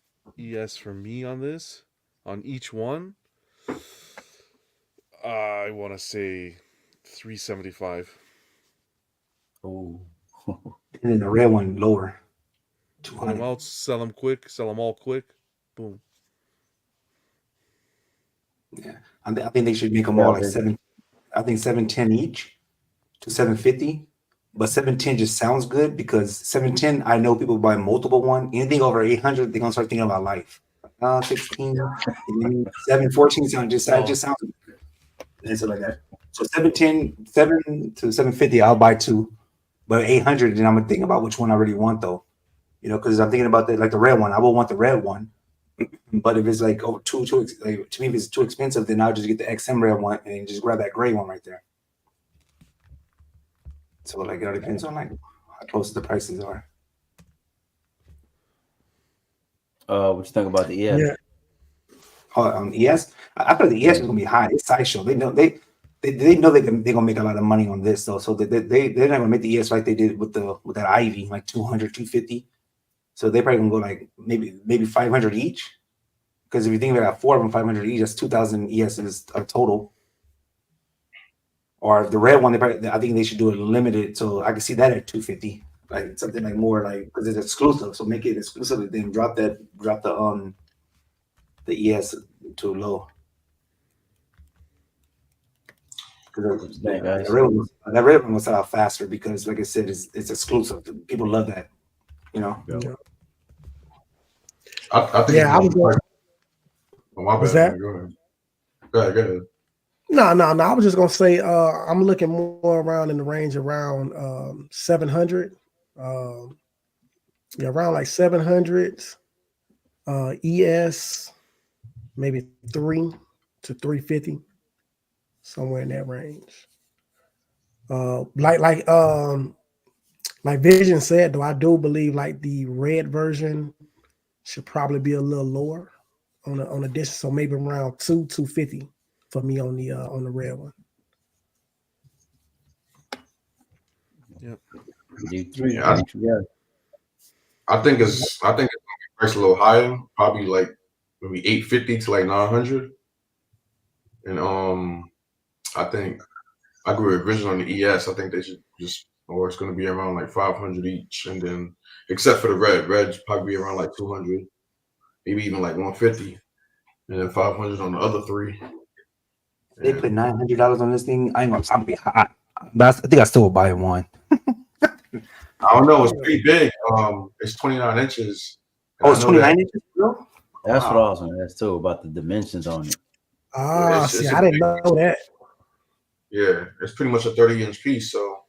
for me on this, on each one, I want to say 375. Oh, And then the red one lower, Put 200. them out, sell them quick, sell them all quick. Boom. Yeah, I think they should make them all like 7. I think 710 each to 750. But 710 just sounds good because 710, I know people buy multiple one. Anything over 800, they're gonna start thinking about life. 16, 714 just sounds good. And so like that. So 710, 7 to 750, I'll buy 2. But 800, then I'm gonna think about which one I really want though. You know, because I'm thinking about the red one. I will want the red one. But if it's like over to me, if it's too expensive, then I'll just get the XM red one and just grab that gray one right there. So like it all depends on like how close the prices are. what you think about the ES? Yeah. ES, I thought the ES was gonna be high. It's Sideshow. They know they're gonna make a lot of money on this though. So they're not gonna make the ES like they did with that Ivy, like 200, 250. So they're probably gonna go like maybe 500 each. Because if you think about 4 of them, 500 each, that's 2,000 ESs total. Or the red one, I think they should do it limited, so I can see that at 250, like something like more like because it's exclusive. So make it exclusive, and then drop the ES to low. Because that red one will sell out faster because, like I said, it's exclusive. People love that, you know. Yeah. I think Yeah, I was going. oh, my Was bad, that? man. Go ahead. Go ahead. No. I was just gonna say, I'm looking more around in the range around 700. Um, yeah, around like 700. ES maybe 3 to 350, somewhere in that range. Like Vision said, though, I do believe like the red version should probably be a little lower on the distance, so maybe around 250 for me on the red one. Yep. D3, Yeah, I think it's gonna be priced a little higher, probably like maybe 850 to like 900. And I think I agree with Vision on the ES. I think they should just, or it's gonna be around like 500 each, and then except for the red should probably be around like 200, maybe even like 150, and then 500 on the other three. They put $900 on this thing. I ain't gonna. I'm be hot, but I think I still will buy one. I don't know. It's pretty big. It's 29 inches. and Oh, I it's know 29 inches. Bro? That's what I Wow. was gonna ask too about the dimensions on it. See, it's I a didn't big know that. Yeah, it's pretty much a 30-inch piece. So,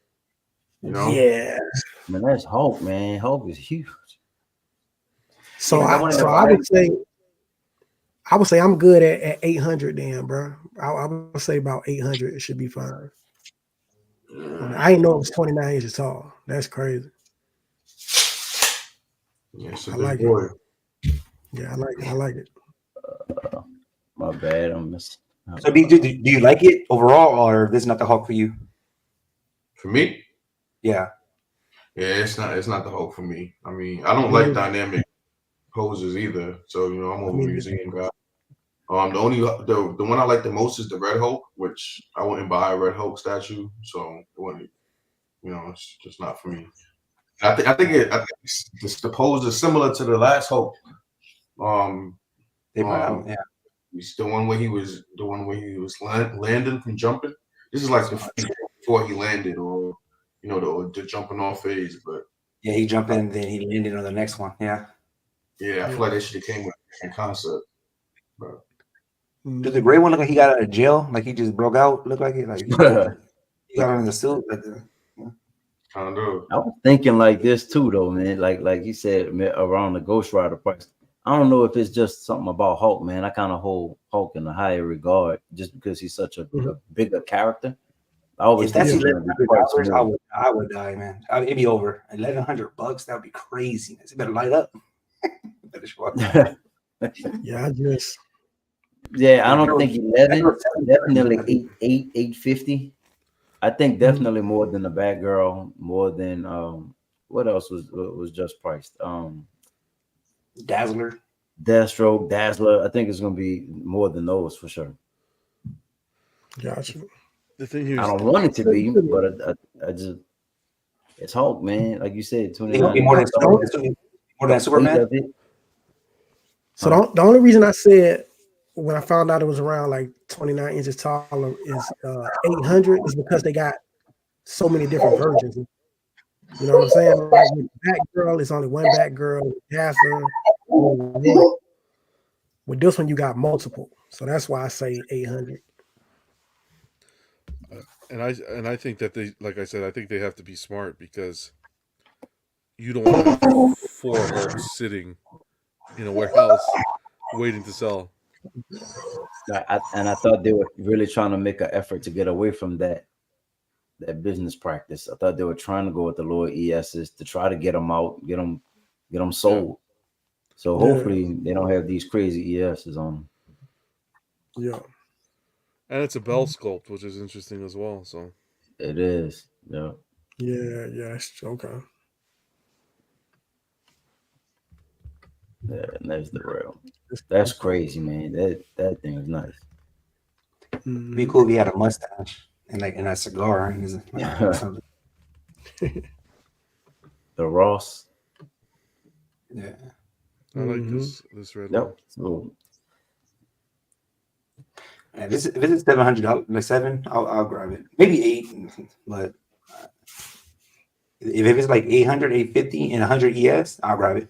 you know, Yeah. Man, that's Hulk, man. Hulk is huge. So Yeah, 'cause I wanted to I buy. would say I'm good at 800 then, bro. I would say about 800 it should be fine. I didn't know it was 29 inches tall. That's crazy. yeah, it's a I big like boy. it. Yeah, I like it. I like it. My bad. I'm missing. So, do you like it overall, or this is not the Hulk for you? For me, Yeah. yeah, it's not the Hulk for me. I mean, I don't like dynamic poses either. So, you know, I'm more of a museum guy. The one I like the most is the Red Hulk, which I wouldn't buy a Red Hulk statue. So it wouldn't, you know, it's just not for me. I think the pose is similar to the last Hulk. They brought out, Yeah. It's the one where he was landing from jumping. This is like before he landed, or you know, the jumping off phase. But yeah, he jumped in, then he landed on the next one. Yeah. yeah, I feel like they should have came with a different concept. But Does the gray one look like he got out of jail? Like he just broke out? Look like it? Like he got on in the suit? kind of. I was thinking like this too, though, man. Like you said, around the Ghost Rider price. I don't know if it's just something about Hulk, man. I kind of hold Hulk in a higher regard just because he's such a bigger character. I always If that's think $1,100, I would die, man. It'd be over. $1,100, that would be crazy. It better light up. Better show up. Yeah, I don't think 11. Definitely 850. I think definitely more than the Batgirl, more than what else was just priced? Dazzler. Deathstroke, Dazzler. I think it's gonna be more than those for sure. gotcha. The thing here I is, don't want it to be, but I just it's Hulk, man. Like you said, 29. More than Superman. So the only reason I said when I found out it was around like 29 inches taller is 800 is because they got so many different versions. You know what I'm saying? Like with Batgirl, it's only one Batgirl. With Dazzler, with this one, you got multiple. So that's why I say 800. and I think that they, like I said, I think they have to be smart because you don't want to have 4 Hulks sitting in a warehouse waiting to sell. I thought they were really trying to make an effort to get away from that business practice. I thought they were trying to go with the lower ESs to try to get them out, get them sold. So hopefully they don't have these crazy ESs on them. Yeah. And it's a bell sculpt, which is interesting as well. So it is. Yeah. Yeah. Okay. Yeah, and there's the rail. That's crazy, man. That thing is nice. It'd be cool if he had a mustache and a cigar and his the Ross. Yeah. I like this red. Yep. So, if it's $700, like 7, I'll grab it. Maybe 8, but if it's like 800, 850, and 100 ES, I'll grab it.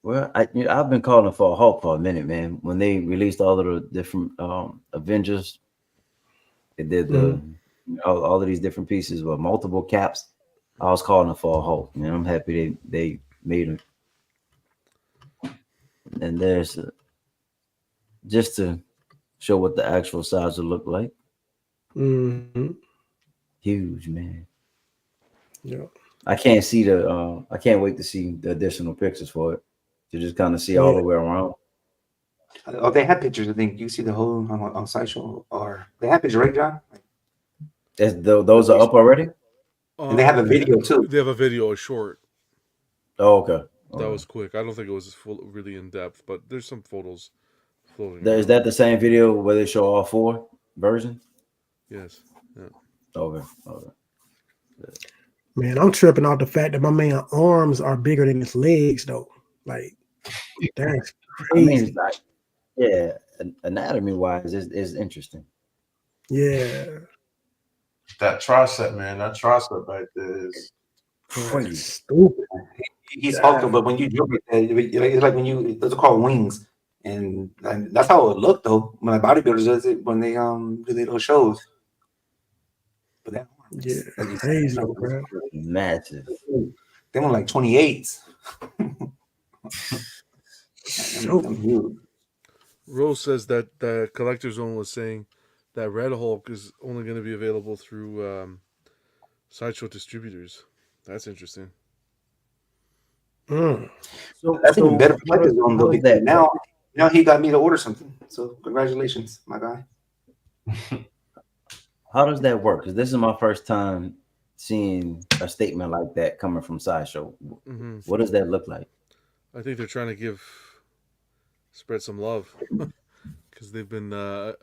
Well, I've been calling for a Hulk for a minute, man. When they released all of the different Avengers, they did the all of these different pieces with multiple caps. I was calling for a Hulk, and I'm happy they made it. And there's just to show what the actual size will look like. Mm-hmm. Huge, man. Yeah. I can't wait to see the additional pictures for it to just kind of see all the way around. Oh, they have pictures. I think you see the whole on Sideshow, or they have pictures, right, John? Those are up already. And they have a video too. They have a video, a short. Oh, okay. That was quick. I don't think it was really in depth, but there's some photos floating. Is that the same video where they show all 4 versions? Yes. Yeah. Okay. Man, I'm tripping off the fact that my man arms are bigger than his legs, though. Like, that's crazy. I mean, it's like, yeah, anatomy wise is interesting. Yeah. That tricep, man. That tricep right there is Crazy. Stupid. He's hulking, but when you jump like that, it's like when you those are called wings, and that's how it looked though. When bodybuilders does it when they do their little shows. But that Yeah, crazy, bro. Massive. They were like 28s. I'm huge. Rose says that the Collector Zone was saying that Red Hulk is only going to be available through Sideshow distributors. That's interesting. Mm. So That's even better for Collector Zone though, because that now he got me to order something. So congratulations, my guy. How does that work? Because this is my first time seeing a statement like that coming from Sideshow. Mm-hmm. What does that look like? I think they're trying to spread some love because they've been. I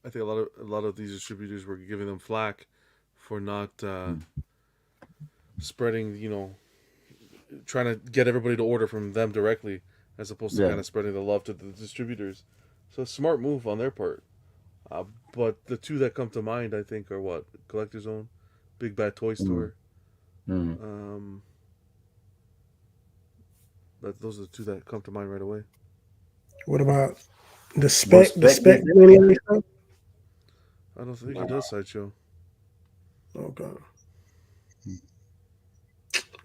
think a lot of these distributors were giving them flack for not spreading. Trying to get everybody to order from them directly, as opposed to kind of spreading the love to the distributors. So smart move on their part. But the two that come to mind, I think, are what? Collector Zone, Big Bad Toy Store. Mm. Those are the two that come to mind right away. What about the spec? Spec The spec? I don't think he does Sideshow. Okay.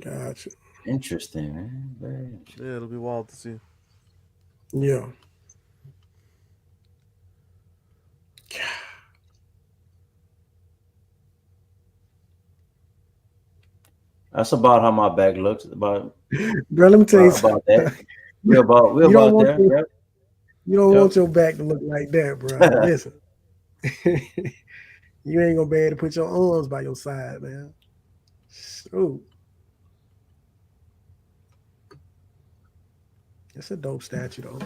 Gotcha. Interesting, man. Very interesting. Yeah, it'll be wild to see. Yeah. That's about how my back looks. About Bro, let me tell you something. about that. We're about there. Yep. You don't want your back to look like that, bro. Listen. You ain't gonna be able to put your arms by your side, man. Shoot. It's a dope statue, though.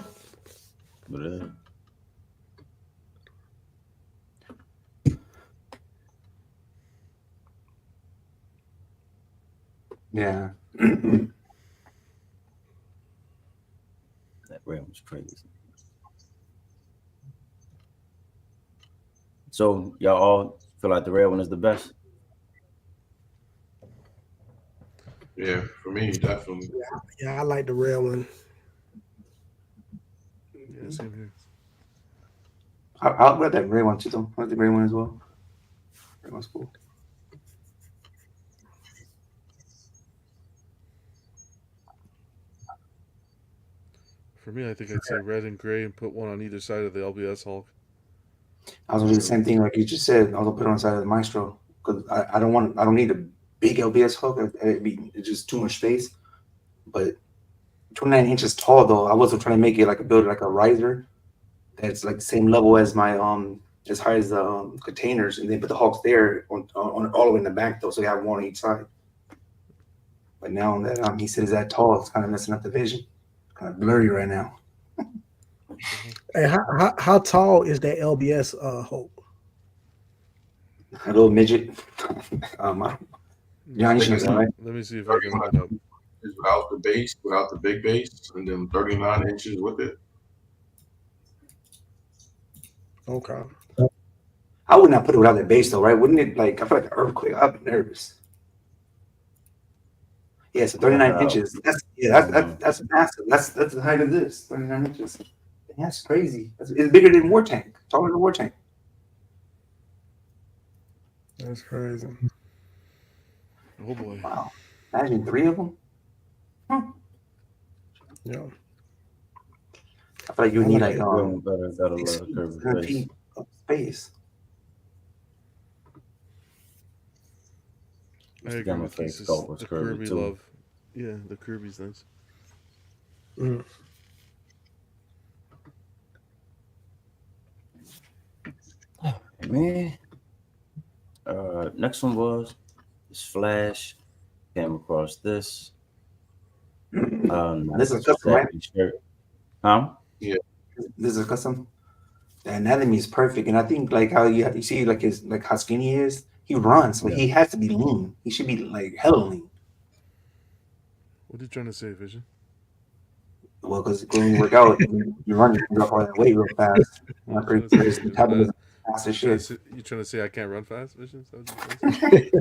Yeah. That red was crazy. So y'all all feel like the red one is the best? Yeah, for me, definitely. Yeah, I like the red one. Yeah, same here. I'll grab that gray one too, though. I like the gray one as well. Gray one's cool. For me, I think I'd say red and gray and put one on either side of the LBS Hulk. I was gonna do the same thing like you just said. I was gonna put it on the side of the Maestro because I don't need a big LBS Hulk. It's just too much space. But 29 inches tall though, I wasn't trying to make it like build like a riser that's like the same level as my as high as the containers, and then put the Hulks there on all the way in the back though, so you have one on each side. But now that he said it's that tall, it's kind of messing up the vision. Kind of blurry right now. Hey, how tall is that LBS Hulk? A little midget. John, you should know, right? Let me see if I can look it up. Is without the base, without the big base, and then 39 inches with it. Okay. I would not put it without that base though, right? Wouldn't it like? I feel like an earthquake. I'd be nervous. Yeah, so 39 Wow. inches. That's massive. That's the height of this. 39 inches. That's crazy. It's bigger than War Tank. Taller than War Tank. That's crazy. Oh boy. Wow. Imagine 3 of them. Yeah. I feel like you would need like better got a lot 6 of feet, curvy 7 face. feet of space. I agree Gamma with face this. sculpt was The curvy Kirby too. love. Yeah, the Kirby's nice. Mm. Man. Next one was this Flash. Came across this. This is custom, right? Shirt. Huh? This is custom. The anatomy is perfect, and I think like how you see like his like how skinny he is. He runs, so Yeah. he has to be lean. He should be like hella lean. What are you trying to say, Vision? Well, because when you work out, you run, you drop all that weight real fast. What are you trying to say? Metabolism fast as shit. You trying to say I can't run fast, Vision? Is that what you're trying to say?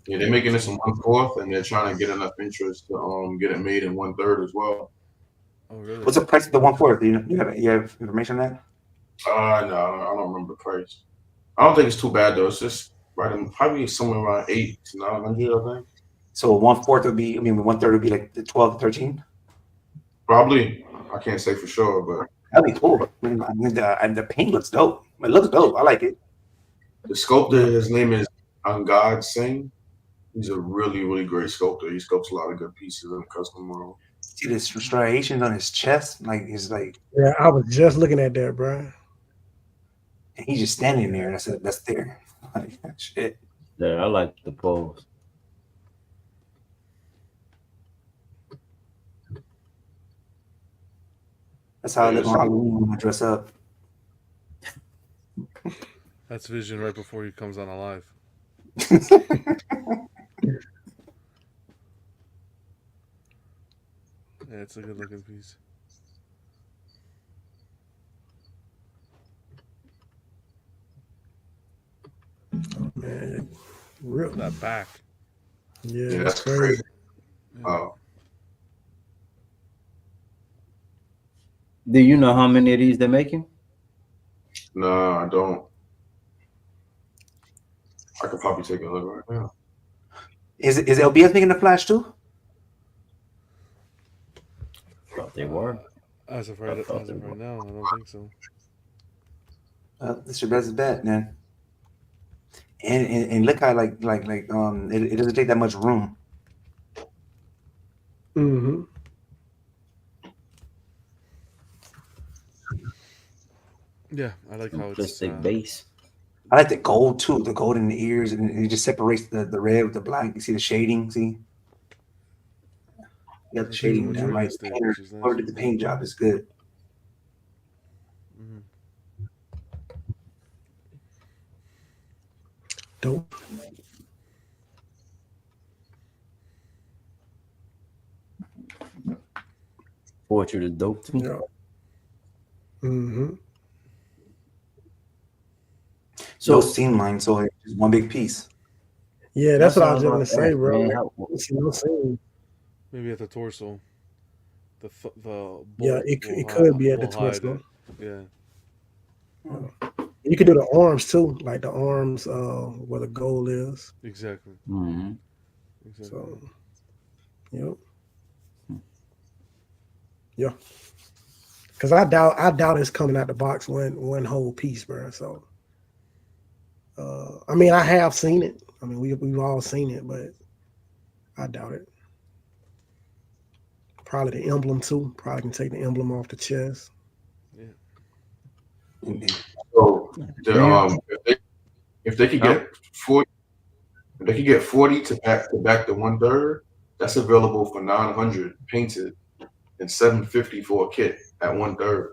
Yeah, they're making this in 1/4, and they're trying to get enough interest to get it made in 1/3 as well. Oh really? What's the price of the 1/4? You have information on that? No, I don't remember the price. I don't think it's too bad though. It's just probably somewhere around 800 to 900, I think. So 1/4 would be, 1/3 would be like the 12, 13. Probably. I can't say for sure, but That'd be cool. The paint looks dope. It looks dope. I like it. the sculptor, his name is Angad Singh. He's a really, really great sculptor. He sculpts a lot of good pieces in the custom world. See this striations on his chest, like it's like, Yeah, I was just looking at that, bro. and he's just standing there. That's there. Like shit. Yeah, I like the pose. That's how I look on Halloween when I dress up. That's Vision right before he comes on alive. Yeah, it's a good looking piece. Man, real. That back. Yeah, Yeah, that's that's crazy. Oh, Do you know how many of these they're making? no, I don't. I could probably take a look right now. Is LBS making the Flash too? Thought they were. As of right now, I don't think so. This your best bet, man. And look how it doesn't take that much room. Mm-hmm. Yeah, I like how it's Simplistic base. I like the gold too, the gold in the ears, and it just separates the red with the black. You see the shading, see? You got the shading. Which That one right is the- painter, which is nice. whoever did the paint job is good. Mhm. Dope. Portrait is dope too. Yeah. Mm-hmm. So no So seam line, so it's just one big piece. Yeah, that's what I was just gonna about say, that, bro. man. Like, it's no seam. Maybe at the torso. The Yeah, bolt it will could be at the will hide torso. it. Yeah. You could do the arms too, like the arms where the goal is. Exactly. Mhm. Exactly. So, yep. Yeah. Because I doubt it's coming out the box one whole piece, bro. So, I mean, I have seen it. I mean, we've all seen it, but I doubt it. Probably the emblem too. Probably can take the emblem off the chest. So if they could get 40, if they could get 40 to back the 1/3, that's available for 900 painted and 750 for a kit at 1/3.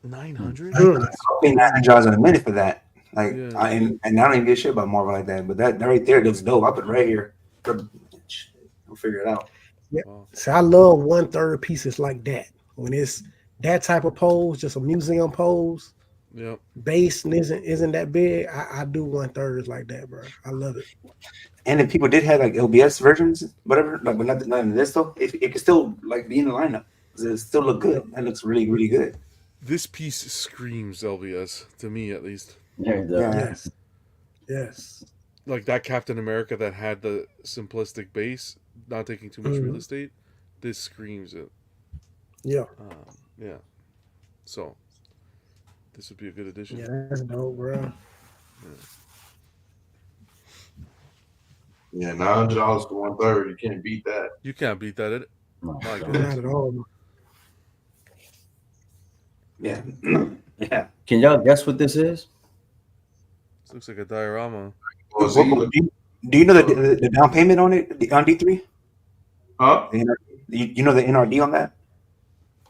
900? I mean, $900 in a minute for that. Like, Yeah. and I don't even give a shit about Marvel like that, but that right there looks dope. I put it right here. We'll figure it out. Wow. So I love 1/3 pieces like that. When it's that type of pose, just a museum pose. Yep. base isn't that big. I do 1/3 like that, bro. I love it. And if people did have like LBS versions, whatever, like but not in this though, it could still like be in the lineup. It still look good. That looks really, really good. This piece screams LVS to me, at least. There it does. Yeah. Yes. Yes. Like that Captain America that had the simplistic base, not taking too much real estate. This screams it. Yeah. Yeah. So this would be a good addition. Yeah, that's dope, bro. Yeah, $900 for 1/3. You can't beat that. You can't beat that. No. My Not goodness. at all. Yeah. Yeah. Can y'all guess what this is? This looks like a diorama. Well, Z, Do you know the down payment on it on D3? huh? You know the NRD on that?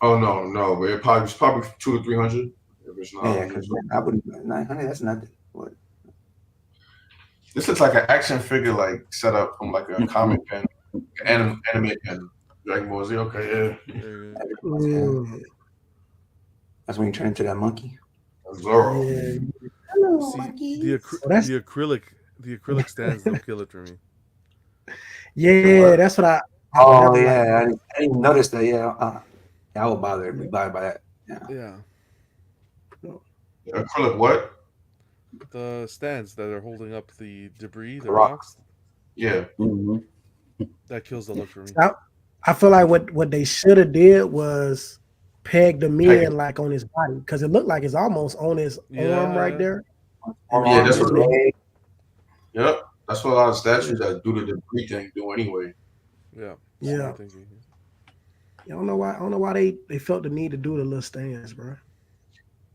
Oh no, but it's probably 200 to 300. If it's not, Yeah, because I wouldn't 900. That's not what. this looks like an action figure, like set up from like a comic pen, anime pen. Dragon Ball Z. Okay, yeah. There you go. That's when you turn into that monkey. Zoro. Yeah. See, the that's- acrylic stands don't kill it for me. Yeah, that's what I. Oh never yeah, liked. I didn't notice that. Yeah, I would be bothered by that. Yeah. Acrylic what? The stands that are holding up the debris, the The rock. rocks, Yeah. Mhm. that kills the look for me. I feel like what they should have did was peg the Peg in it. like on his body because it looked like it's almost on his arm right there. Yeah, that's His what- leg. Yep. That's what a lot of statues that do the debris thing do anyway. Yeah. Yeah. Smart thinking. I don't know why they felt the need to do the little stands, bro.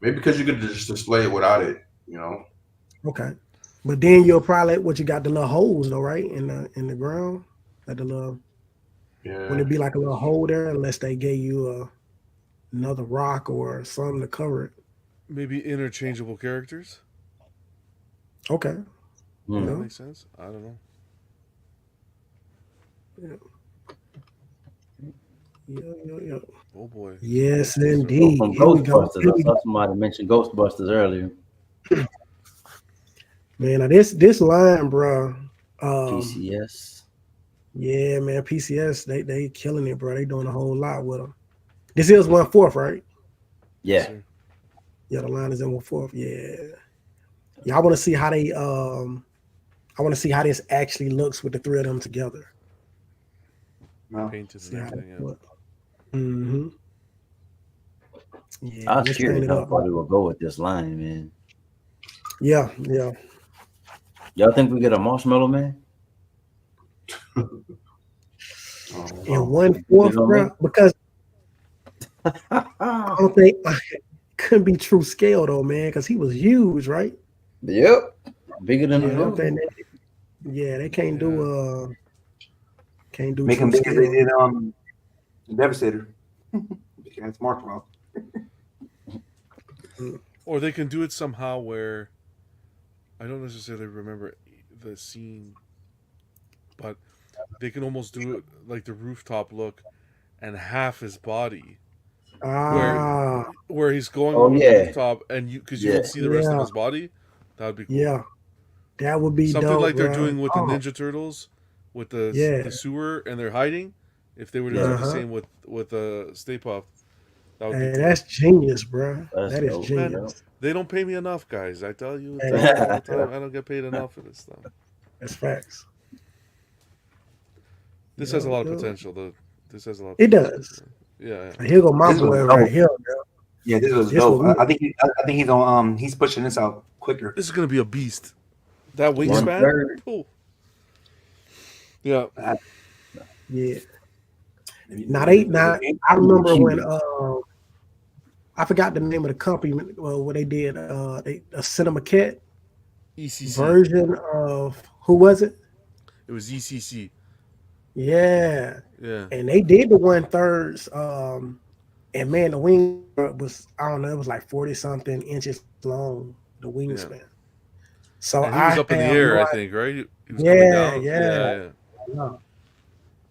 Maybe because you could just display it without it, you know. Okay, but then you'll probably you got the little holes though, right in the ground, like the little. Yeah. Would it be like a little hole there unless they gave you another rock or something to cover it? Maybe interchangeable characters. Okay. Mm. That Yeah. makes sense. I don't know. Yeah. Oh boy. Yes, From indeed. Here we go. Ghostbusters. Here I we go. saw somebody mention Ghostbusters earlier. Man, now this line, bro. PCS. Yeah, man. PCS, they killing it, bro. They doing a whole lot with them. This is 1/4, right? Yeah. Sir. Yeah, the line is in 1/4. Yeah. Yeah, I want to see how they I want to see how this actually looks with the three of them together. No. Painted See and how they everything. Yeah. look. Mm-hmm. Yeah, I was let's curious train it how up. far they will go with this line, man. Yeah. Y'all think we get a Marshmallow Man? In Oh, 1/4, You know bro, me? because I don't think couldn't be true scale though, man, because he was huge, right? Yep. Bigger than Yeah, the I don't building. think they can't do Make him true big as they scale. did Devastator. That's Mark. Or they can do it somehow where I don't necessarily remember the scene, but they can almost do it like the rooftop look and half his body where he's going Oh, over yeah. the rooftop and you because you Yeah. can see the rest of Yeah. his body. That would be cool. Yeah, that would be Something dope, like they're bro. doing with Oh, the Ninja Turtles with the Yeah. sewer and they're hiding. If they were to do the Uh-huh. same with Stay Puft, that would Hey, be cool. that's genius, bro. That's That is dope, genius. They don't pay me enough, guys. I tell you Hey. all the time, I don't get paid enough for this stuff. That's facts. This has a lot of Yeah. potential. This has a lot. Of It potential. does. Yeah. Here go my This boy was right dope. here, bro. Yeah, this was This dope. what we- I think he's on. He's pushing this out quicker. This is gonna be a beast. That wingspan. 1/3. Oh. Yeah. Yeah. Now I remember when I forgot the name of the company where they did a Cinema Cat ECC. version of who was it? It was ECC. Yeah. Yeah. And they did the 1/3 and man, the wing was I don't know, it was like 40 something inches long, the wingspan. So And he was up in the air, I think, right? He was coming Yeah, down. yeah. No.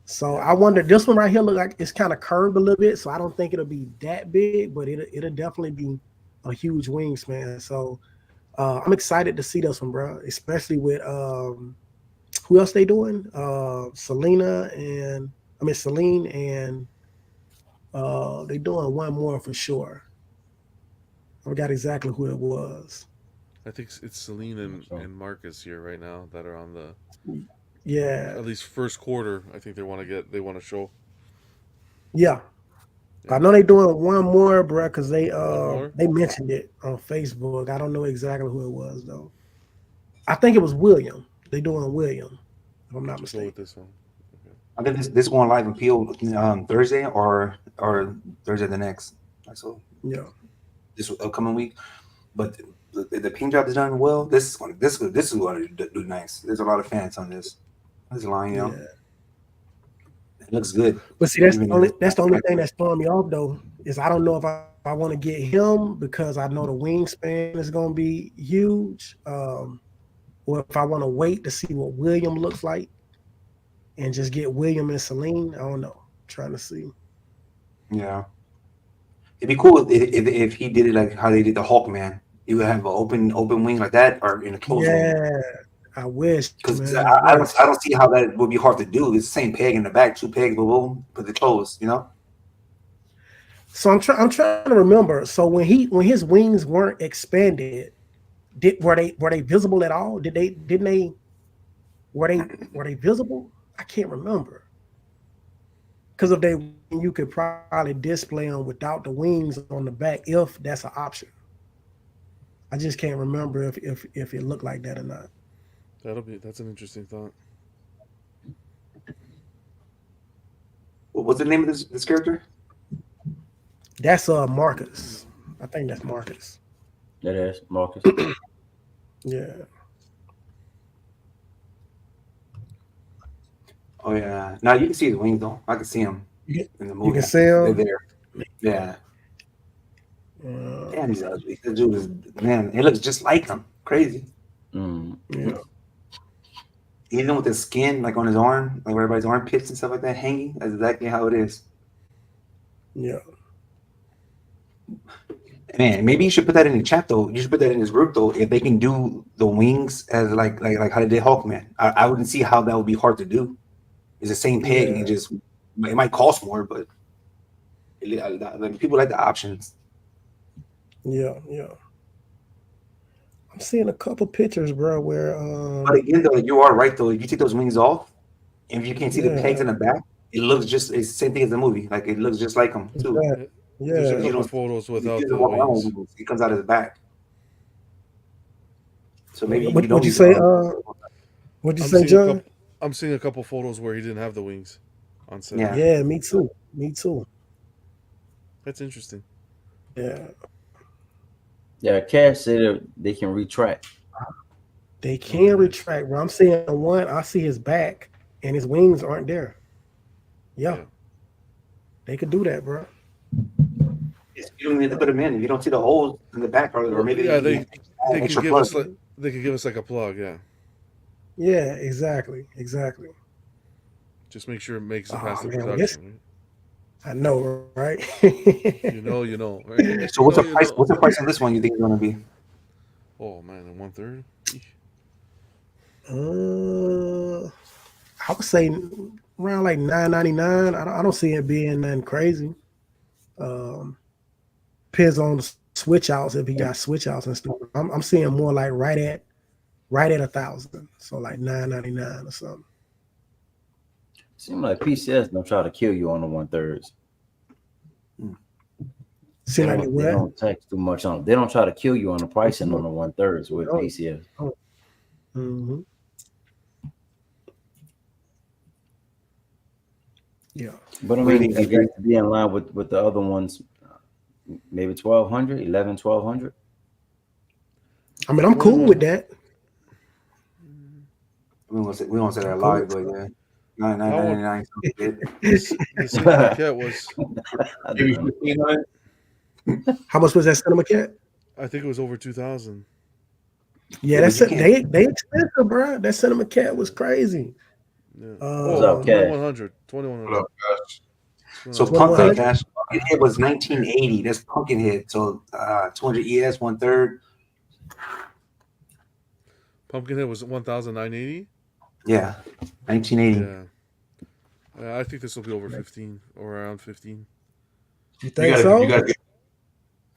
So I wonder, this one right here look like it's kind of curved a little bit, so I don't think it'll be that big, but it'll definitely be a huge wingspan. So I'm excited to see this one, bro. Especially with who else they doing? Celine and they doing one more for sure. I forgot exactly who it was. I think it's Celine and Marcus here right now that are on the Yeah, at least first quarter. I think they want to show. yeah. I know they doing one more, bro, because more? they mentioned it on Facebook. I don't know exactly who it was though. I think it was William. They doing William, if I'm not Let's go with mistaken. this one. I think this going live in PO Thursday or Thursday the next. So Yeah. this upcoming week. But the paint job is done well. This is going to do nice. There's a lot of fans on this line, you know. Yeah. It looks good. But see, that's the only thing that's throwing me off though, is I don't know if I want to get him because I know the wingspan is going to be huge, or if I want to wait to see what William looks like and just get William and Celine. I don't know. I'm trying to see. Yeah, it'd be cool if he did it like how they did the Hawkman. You would have an open wing like that, or in a closed wing. Yeah, I wish. Because man, I don't see how that would be hard to do. It's the same peg in the back, 2 pegs, boom, put the closed, you know. So I'm trying to remember. So when his wings weren't expanded, were they visible at all? Were they visible? I can't remember. Because if you could probably display them without the wings on the back, if that's an option. I just can't remember if it looked like that or not. That's an interesting thought. What's the name of this character? That's Marcus. I think that's Marcus. That is Marcus. Yeah. Oh yeah. Now you can see his wings though. I can see him in the movie. You can see him. They're there. Yeah. Damn, he's ugly. This dude is, man, he looks just like him. Crazy. Yeah. Even with his skin, like on his arm, like where everybody's armpits and stuff like that hanging, that's exactly how it is. Yeah. Man, maybe you should put that in the chat though. You should put that in this group though. If they can do the wings as like how they did Hawkman, I wouldn't see how that would be hard to do. It's the same peg, and it might cost more, but people like the options. Yeah. I'm seeing a couple pictures, bro, where But again, though, you are right though. If you take those wings off, and if you can't see the pegs in the back, it looks just it's the same thing as the movie. Like it looks just like them too. There's a couple photos without the wings. It comes out of his back. So maybe what'd you say? What'd you say, John? I'm seeing a couple photos where he didn't have the wings on set. Yeah, me too. That's interesting. Yeah. Yeah, Cash said they can retract. They can retract, bro. I'm seeing one. I see his back, and his wings aren't there. Yeah. They could do that, bro. You don't need to put them in. If you don't see the holes in the back, or maybe they could give us like a plug. Yeah, exactly. Just make sure it makes it past the production. Right? I know, right? you know. Right? So what's the price? What's the price on this one? You think it's gonna be? Oh man, 1/3. I would say around like $9.99. I don't see it being nothing crazy. Depends on the switch outs if he got switch outs and stuff. I'm seeing more like right at 1,000, so like $9.99 or something. Seems like PCS don't try to kill you on the 1/3. Seem like they don't tax too much on. They don't try to kill you on the pricing on the 1/3 with PCS. Mm-hmm. Yeah, but I mean, you got to be in line with the other ones. Maybe 1,200, 1,100. I mean, I'm cool with that. We won't say that live, but yeah. 999. The Cinema Cat was. How much was that Cinema Cat? I think it was over 2,000. Yeah, that's they expensive, bro. That Cinema Cat was crazy. Yeah. What's up, Cash? 2,100. So pump that, Cash. Pumpkinhead was 1980. That's Pumpkinhead. So 200 ES, 1/3. Pumpkinhead was 1,980. Yeah, 1980. Yeah. I think this will be over 15 or around 15. You think so? You gotta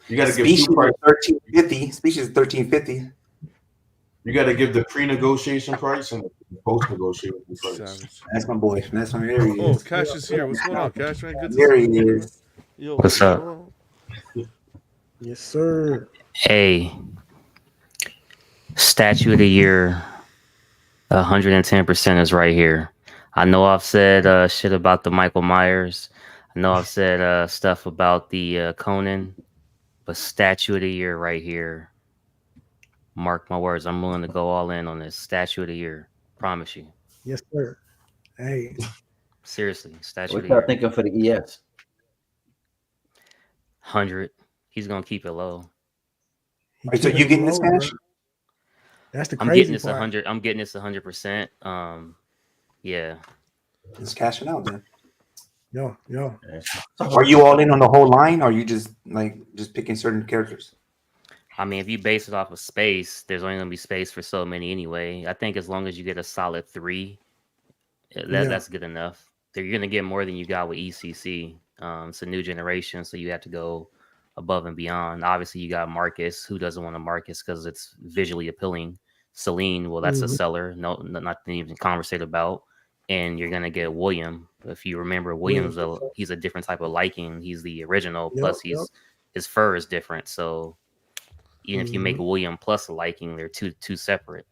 give Species two prices. 1350. Species 1350. You got to give the pre-negotiation price and the post-negotiation price. Savage. That's my boy. That's my area. Oh, Cash is here. What's going on, Cash? Man, good to There see he you. is. Yo, What's up? on? Yes, sir. Hey, statue of the year, 110% is right here. I know I've said shit about the Michael Myers. I know I've said stuff about the Conan, but statue of the year right here. Mark my words. I'm willing to go all in on this statue of the year. Promise you. Yes, sir. Hey, Seriously, statue What of the y'all year. thinking for the ES? 100. He's gonna keep it low. he Wait, so keeping you it getting this, low, bro. Cash? That's the I'm crazy getting this part. 100. I'm getting this 100%. Yeah. Just cashing out then. Yo. Are you all in on the whole line, or are you just picking certain characters? I mean, if you base it off of space, there's only gonna be space for so many anyway. I think as long as you get a solid 3, that's good enough. You're gonna get more than you got with ECC. It's a new generation, so you have to go above and beyond. Obviously, you got Marcus. Who doesn't want a Marcus because it's visually appealing? Celine, well, that's a seller. No, nothing even to conversate about. And you're gonna get William. If you remember, William's he's a different type of liking. He's the original. Plus, his fur is different. So even if you make William plus a liking, they're two separate.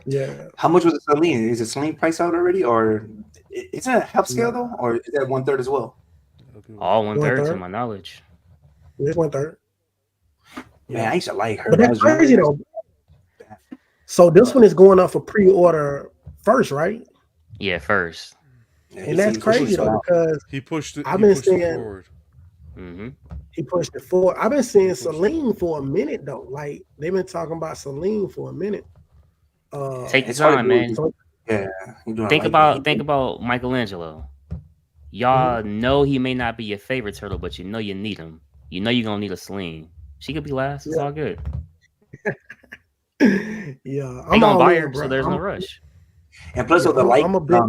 Yeah. How much was the Celine? Is the Celine price out already, or is it a half scale though, or is that 1/3 as well? All 1/3 to 1/3? my knowledge. It's 1/3. Man, I used to like her. But that's crazy though. So this one is going up for pre-order first, right? Yeah, first. Yeah, And that's crazy though, because He pushed it. I've he been pushed it seeing- forward. Mm-hmm. he pushed it forward. I've been seeing Celine for a minute though. Like they've been talking about Celine for a minute. Take your it's hard time, to man. do. Yeah, you doing Think like about Michelangelo. Y'all know he may not be your favorite turtle, but you know you need him. You know you're gonna need a Celine. She could be last. It's all good. Yeah, They gonna buy in, her, bro. so there's no rush. And plus, with the I'm a big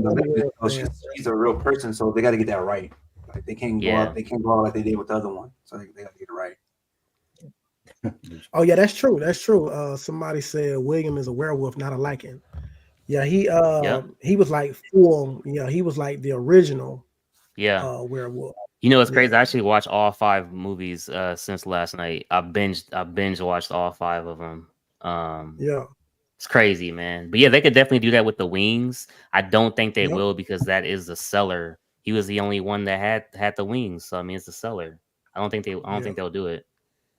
she's a real person, so they got to get that right. Like they can't go Yeah. out, they can't go out like they did with the other one. So they got to get it right. Oh yeah, that's true. That's true. Somebody said William is a werewolf, not a lichen. Yeah, he was like full. Yeah, he was like the original Yeah. werewolf. You know, it's crazy. I actually watched all 5 movies since last night. I binge watched all 5 of them. Yeah. It's crazy, man. But yeah, they could definitely do that with the wings. I don't think they Yep. will because that is the seller. He was the only one that had the wings. So I mean, it's the seller. I don't think they'll do it.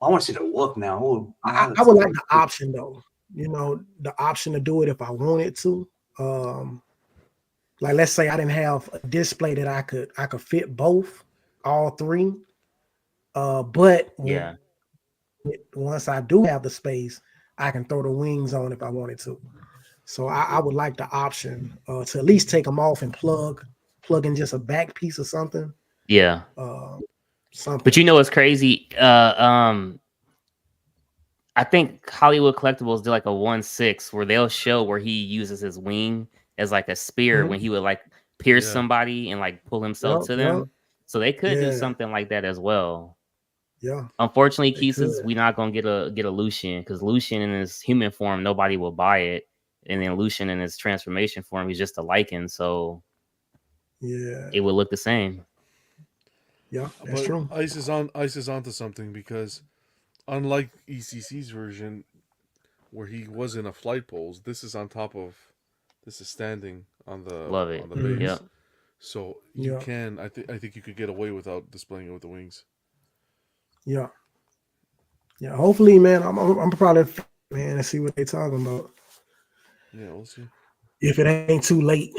I want to see the wolf now. Ooh, I would like the option though. You know, the option to do it if I wanted to. Like let's say I didn't have a display that I could fit both, all 3. But Yeah. once I do have the space, I can throw the wings on if I wanted to. So I would like the option to at least take them off and plug in just a back piece or something. Yeah. Something. But you know what's crazy? I think Hollywood Collectibles did like a 1/6 where they'll show where he uses his wing as like a spear when he would like pierce somebody and like pull himself to them. So they could do something like that as well. Yeah. Unfortunately, Keesus, we're not gonna get a Lucian because Lucian in his human form, nobody will buy it, and then Lucian in his transformation form, he's just a lichen, so yeah, it would look the same. Yeah, that's But true. Ice is onto something because unlike ECC's version, where he was in a flight poles, this is standing on the Love it. on the base. Yeah. So you can I think you could get away without displaying it with the wings. Yeah. Yeah. Hopefully, man, I'm probably man and see what they're talking about. Yeah, we'll see. If it ain't too late.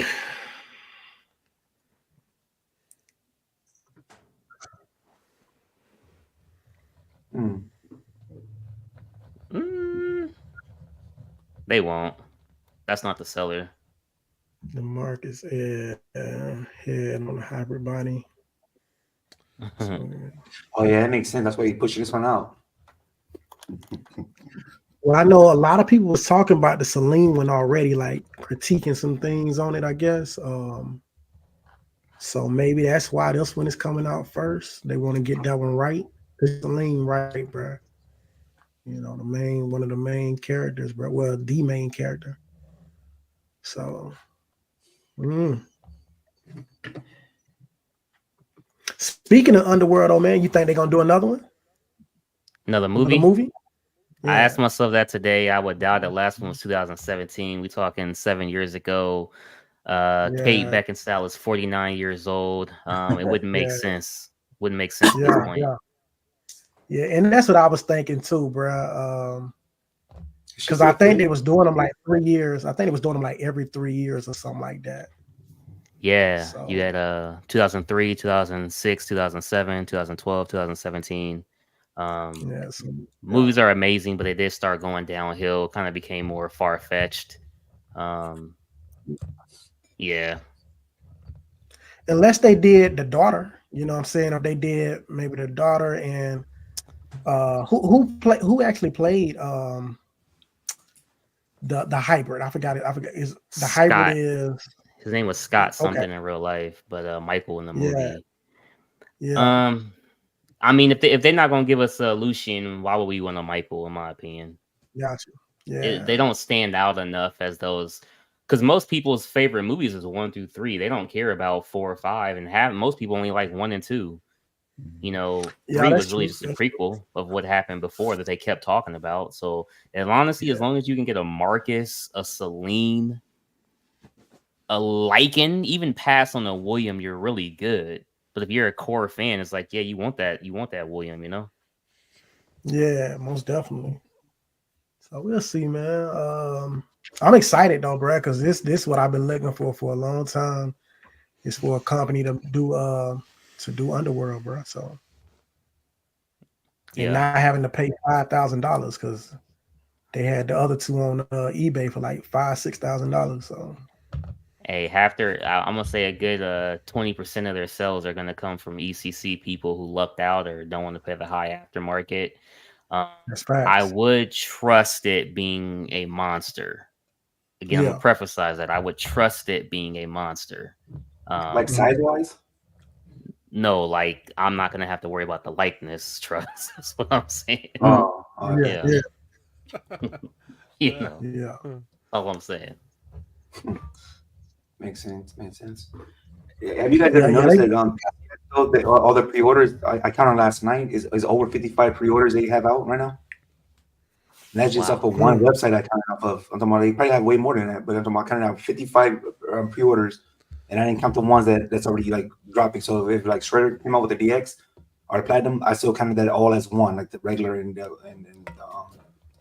They won't. That's not the seller. The Marcus head on the hybrid body. So, Oh yeah, that makes sense. That's why you pushing this one out. well, I know a lot of people was talking about the Celine one already, like critiquing some things on it, I guess. So maybe that's why this one is coming out first. They want to get that one right. The Celine right, bro. You know, one of the main characters, bro. Well, the main character. So, speaking of Underworld, oh man, you think they're gonna do another one? Another movie? Another movie? I asked myself that today. I would doubt it. Last one was 2017. We talking 7 years ago. Kate Beckinsale is 49 years old. It wouldn't make sense. Wouldn't make sense at this point. Yeah, and that's what I was thinking too, bro. Because I think they was doing them like 3 years. I think they was doing them like every 3 years or something like that. Yeah, So, you had 2003, 2006, 2007, 2012, 2017. Movies are amazing, but they did start going downhill. Kind of became more far fetched. Yeah. Unless they did The Daughter, you know what I'm saying? If they did maybe The Daughter and who actually played the hybrid? I forgot it. Is the Scott. hybrid is His name was Scott something in real life, but Michael in the movie. Yeah. I mean, if they're not gonna give us Lucian, why would we want a Michael? In my opinion, gotcha. Yeah, they don't stand out enough as those, because most people's favorite movies is 1 through 3. They don't care about 4 or 5, and most people only like 1 and 2. You know, 3 was really just a prequel of what happened before that they kept talking about. So, and honestly, as long as you can get a Marcus, a Celine, a Lycan, even pass on a William, you're really good. But if you're a core fan, it's like, yeah, you want that William, you know? Yeah, most definitely. So we'll see, man. I'm excited though, bro, because this is what I've been looking for a long time. It's for a company to do Underworld, bro. So and not having to pay $5,000 because they had the other two on eBay for like $5,000-$6,000. So hey, I'm gonna say a good 20% of their sales are gonna come from ECC people who lucked out or don't want to pay the high aftermarket. That's facts. I would trust it being a monster. Again, I'm gonna preface that I would trust it being a monster. Like size wise? No, like I'm not gonna have to worry about the likeness trust. That's what I'm saying. Yeah. All I'm saying. Makes sense. Have you guys ever noticed that all the pre-orders I counted last night is over 55 pre-orders they have out right now? And that's just off of one website I counted off of. I'm talking about they probably have way more than that, but I'm talking about counting out 55 pre-orders, and I didn't count the ones that's already like dropping. So if like Shredder came out with the DX or the Platinum, I still counted that all as one, like the regular and the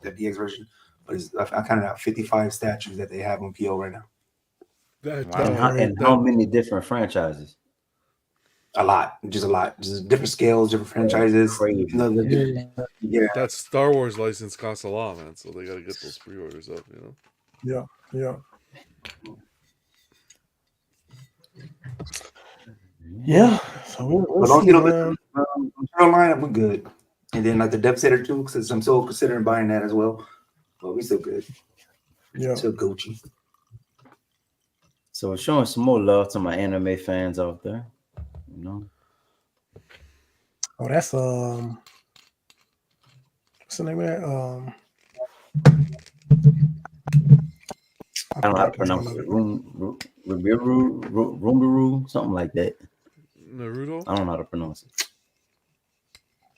DX version. But I counted out 55 statues that they have on PO right now. And how many different franchises? A lot, just different scales, different franchises. Yeah, that Star Wars license costs a lot, man. So they got to get those pre-orders up, you know. Yeah. So we'll see, man. Line, we're good. And then like the Devastator 2, because I'm still considering buying that as well. But we still good. Still Gucci. So showing some more love to my anime fans out there, you know. Oh, that's what's the name of that? I don't know how to pronounce it. Rumbiru, something like that. Naruto? I don't know how to pronounce it.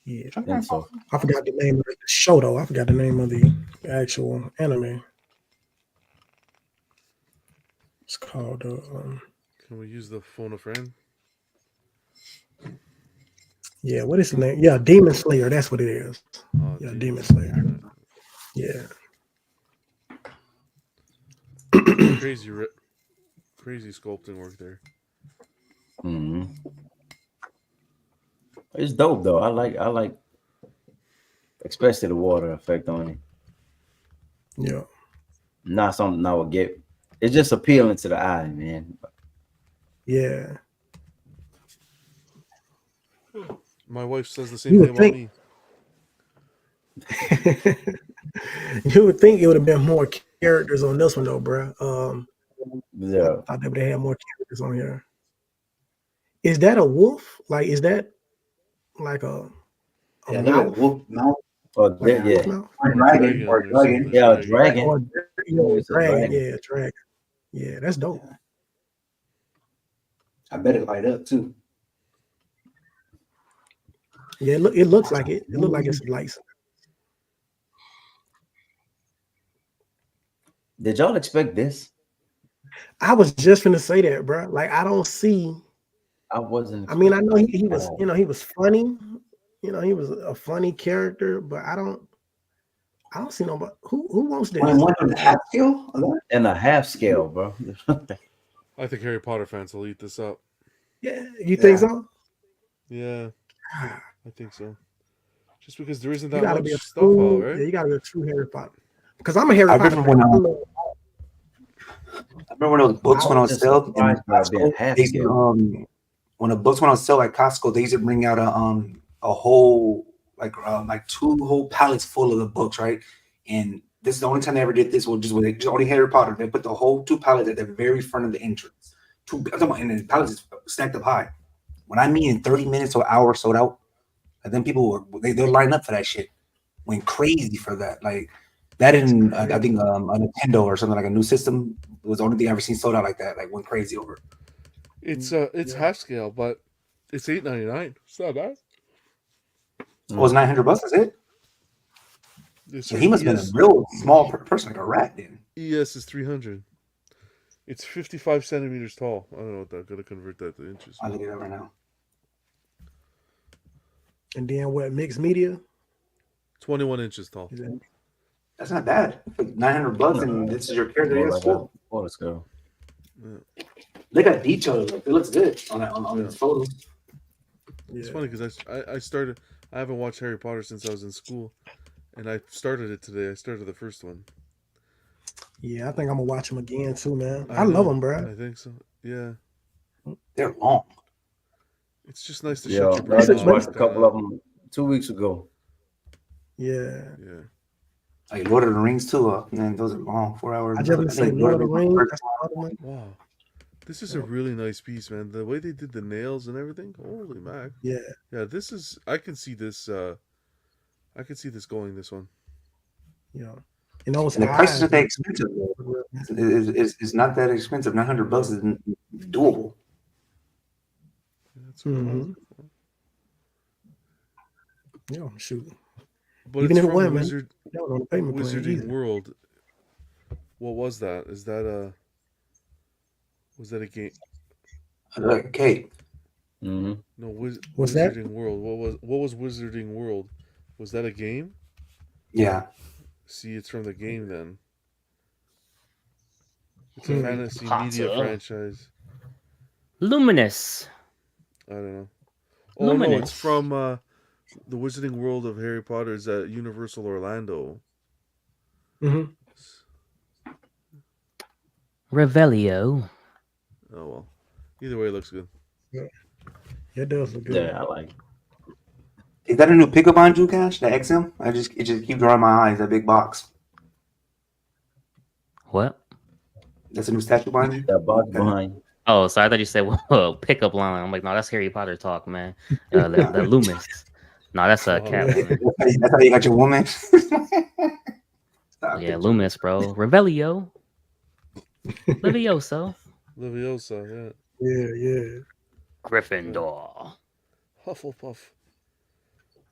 Yeah, I think so. I forgot the name of the show though. I forgot the name of the actual anime. It's called. Can we use the phone a friend? Yeah, what is the name? Yeah, Demon Slayer. That's what it is. Demon Slayer. Yeah. Crazy sculpting work there. Mm-hmm. It's dope though. I like, especially the water effect on it. Yeah. Not something I would get. It's just appealing to the eye, man. Yeah. My wife says the same You thing would about think- me. You would think it would have been more characters on this one though, bro. Yeah. I thought they would have more characters on here. Is that a wolf? Like, is that like a Yeah, look mouth? at wolf mouth Oh, Like a wolf yeah. mouth? or Dragon dragon or or something. dragon. Yeah, a Dragon. dragon. Or It's a dragon? dragon. Yeah, dragon. Yeah, that's dope. I bet it light up too. Yeah, it looks like it. It looks like it's lights. Did y'all expect this? I was just gonna say that, bro. Like, I don't see. I wasn't. I mean, I know he was, he was funny. He was a funny character, but I don't see nobody who wants this. One on the half scale. of that? in a half scale, bro. I think Harry Potter fans will eat this up. Yeah, you think Yeah. so? Yeah, I think so. Just because there isn't You that gotta much be a stuff out, true, right? yeah, you gotta be a true Harry Potter. Because I'm a Harry I Potter remember fan. when I remember when those books I went on was just sale. surprised by it being Costco, half they used to, scale. when the books went on sale at Costco, they used to bring out a whole like 2 whole pallets full of the books, right? And this is the only time they ever did this. Was just only Harry Potter. They put the whole 2 pallets at the very front of the entrance. I'm talking about, and the pallets is stacked up high. When I mean in 30 minutes or an hour sold out, and then people they'll line up for that shit. Went crazy for that. Like that in I think a Nintendo or something like a new system was the only thing I ever seen sold out like that. Like went crazy over it. It's half scale, but it's $8.99. It's not bad. It was $900. Is it? It's So he must have been ES a real small person, like a rat. Then ES is 300. It's 55 centimeters tall. I don't know what that. Gotta convert that to inches. I'll look it up right now. And then what? Mixed media? 21 inches tall. Is that- That's not bad. For $900, and this is your character. More It's like full. a photo scale. Look at detail. Like, it looks good on these photos. It's Yeah. funny because I started. I haven't watched Harry Potter since I was in school, and I started it today. I started the first one. Yeah, I think I'm gonna watch them again too, man. I I love know. them, bro. I think so. Yeah, They're long. it's just nice to Yeah, shut your I brain just off. watched a couple of them 2 weeks ago. Yeah. Yeah, Like Lord of the Rings too. Man, those are long. 4 hours. I just gonna say think Lord of the Rings. Rings- That's the other one. wow. This is a really nice piece, man. The way they did the nails and everything. Holy mac. Yeah. Yeah, this is. I can see this. I can see this going. This one. Yeah. And those And the prices eyes, aren't that expensive. Though. It's not that expensive. $900 is doable. That's what I was Mhm. Yeah, shoot. But Even it's if it from wasn't, man. Wizard That was on the payment plan. Wizarding Easy. World. What was that? Is that a? Was that a game? Like, Kate, Mm-hmm. No, What's that? Wizarding World. What was Wizarding World? Was that a game? yeah. See, it's from the game then. It's a fantasy Potter. media franchise. Luminous. I don't know. Oh no, Luminous. it's from the Wizarding World of Harry Potter is at Universal Orlando. Mhm. Revelio. Oh well. Either way, it looks good. It does look good. Yeah, I like. Is that a new pickup on Drew Cash? The XM? It just keeps drawing my eyes. That big box. What? That's a new statue behind you. That box behind. Oh, so I thought you said well, pickup line. I'm like, no, that's Harry Potter talk, man. The Loomis. No, that's a cat. That's how you got your woman. Stop Yeah, it. Loomis, bro. Revelio. Levioso. Leviosa, Yeah, yeah. Gryffindor. yeah. Hufflepuff.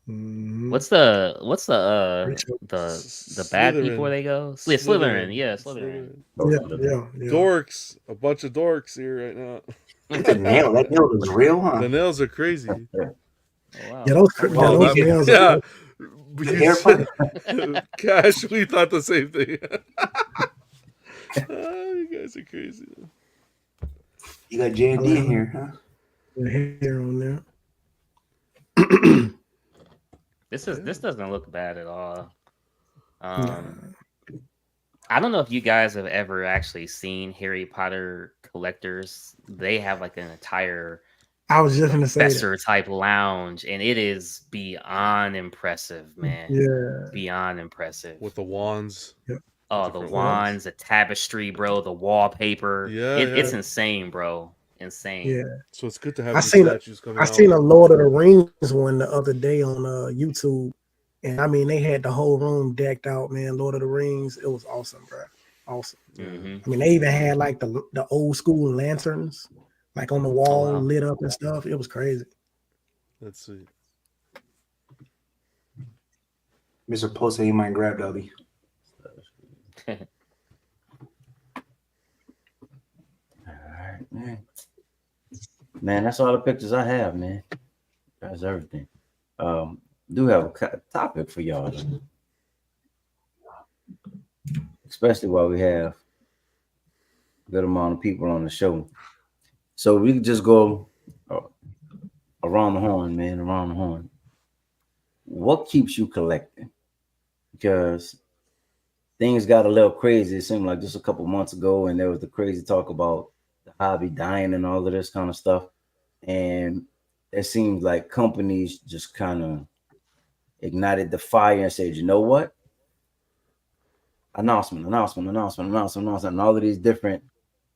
Mhm. What's the bad Slytherin. people where they go? Slytherin. Yeah, Slytherin. Yeah. Dorks. A bunch of dorks here right now. That nail is real, huh? The nails are crazy. Oh, wow. Yeah, those Oh, those yeah. nails. Yeah. The hair part- Cash, we thought the same thing. You guys are crazy. You got J&D in here, huh? The hair on there. This doesn't look bad at all. I don't know if you guys have ever actually seen Harry Potter collectors. They have like an entire I was just gonna say that. Professor type lounge, and it is beyond impressive, man. Yeah. Beyond impressive. with the wands. Oh, the different wands, the tapestry, bro, the wallpaper. Yeah, It's yeah. insane, bro. Insane. Yeah. So it's good to have I these seen a, statues coming I out. seen a Lord of the Rings one the other day on YouTube, and I mean they had the whole room decked out, man. Lord of the Rings, it was awesome, bro. Awesome. Mhm. I mean, they even had like the old school lanterns, like on the wall, wow. lit up and stuff. It was crazy. Let's see. Mr. Post said he might grab Dubby. All right, man. Man, that's all the pictures I have, man. That's everything. Do have a topic for y'all, though. Especially while we have a good amount of people on the show. So we can just go around the horn, man, around the horn. What keeps you collecting? Because things got a little crazy. It seemed like just a couple months ago, and there was the crazy talk about the hobby dying and all of this kind of stuff. And it seems like companies just kind of ignited the fire and said, you know what? Announcement. And all of these different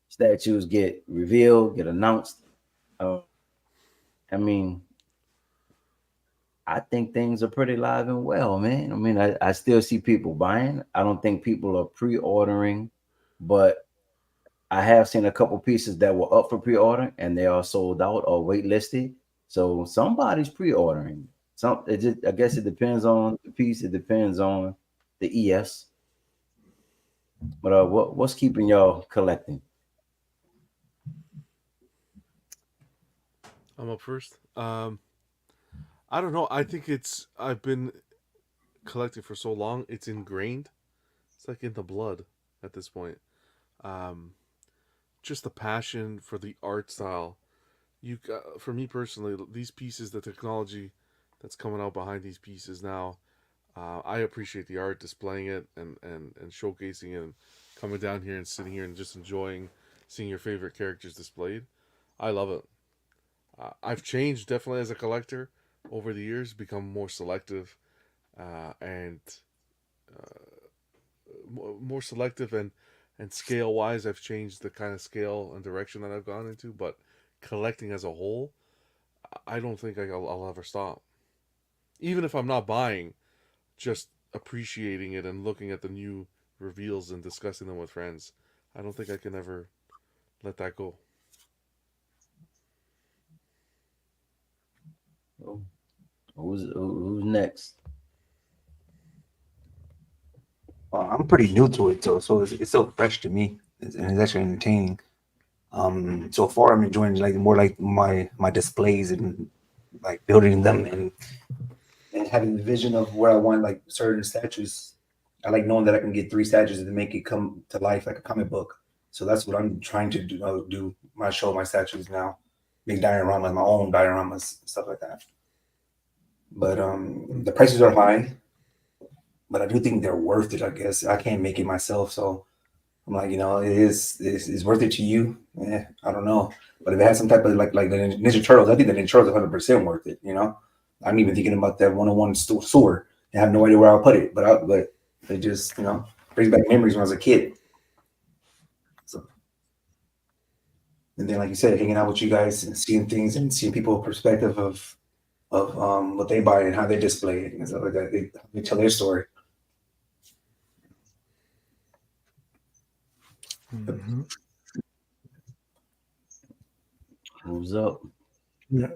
statues get revealed, get announced. I mean, I think things are pretty live and well, man. I mean, I still see people buying. I don't think people are pre-ordering, but I have seen a couple pieces that were up for pre-order and they are sold out or waitlisted. So somebody's pre-ordering. I guess it depends on the piece. It depends on the ES. But what's keeping y'all collecting? I'm up first. I don't know. I think I've been collecting for so long. It's ingrained. It's like in the blood at this point. Just the passion for the art style. For me personally, these pieces, the technology that's coming out behind these pieces now, I appreciate the art, displaying it and showcasing it, and coming down here and sitting here and just enjoying seeing your favorite characters displayed. I love it. I've changed definitely as a collector over the years, become more selective, and more selective and scale wise. I've changed the kind of scale and direction that I've gone into, but collecting as a whole, I don't think I'll ever stop. Even if I'm not buying, just appreciating it and looking at the new reveals and discussing them with friends. I don't think I can ever let that go. Who's next? I'm pretty new to it, so it's still fresh to me, and it's actually entertaining. So far I'm enjoying like more like my displays and like building them and having the vision of where I want like certain statues. I like knowing that I can get 3 statues and make it come to life like a comic book. So that's what I'm trying to do my statues now, make dioramas, my own dioramas, stuff like that. But the prices are high, but I do think they're worth it. I guess I can't make it myself, so I'm like, it's worth it to you. I don't know, but if it has some type of like the Ninja Turtles, I think the Ninja Turtles are 100% worth it. I'm even thinking about that 101 sword. I have no idea where I'll put it, but it just brings back memories when I was a kid. So, and then like you said, hanging out with you guys and seeing things and seeing people's perspective of what they buy and how they display it and stuff like that. They tell their story. Mm-hmm. Who's up? Yeah.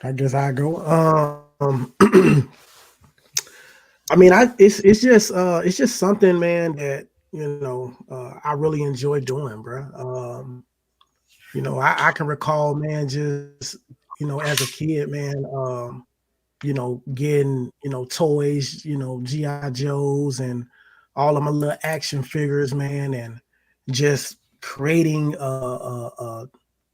I guess I go. I mean, it's just something, man, that I really enjoy doing, bro. I can recall, man, just as a kid, man, getting toys, GI Joes and all of my little action figures, man, and just creating a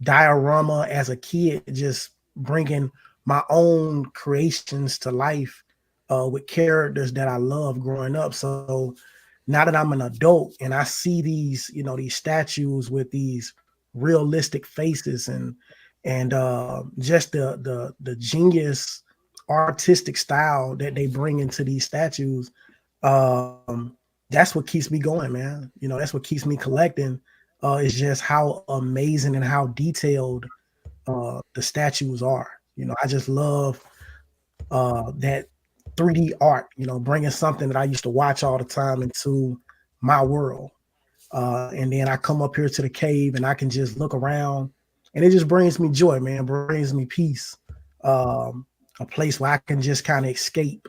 diorama as a kid, just bringing my own creations to life with characters that I love growing up. So now that I'm an adult and I see these, these statues with these realistic faces and just the genius artistic style that they bring into these statues. That's what keeps me going, man. You know, that's what keeps me collecting. Is just how amazing and how detailed the statues are. You know, I just love that 3D art. You know, bringing something that I used to watch all the time into my world. And then I come up here to the cave and I can just look around, and it just brings me joy, man. Brings me peace. A place where I can just kind of escape,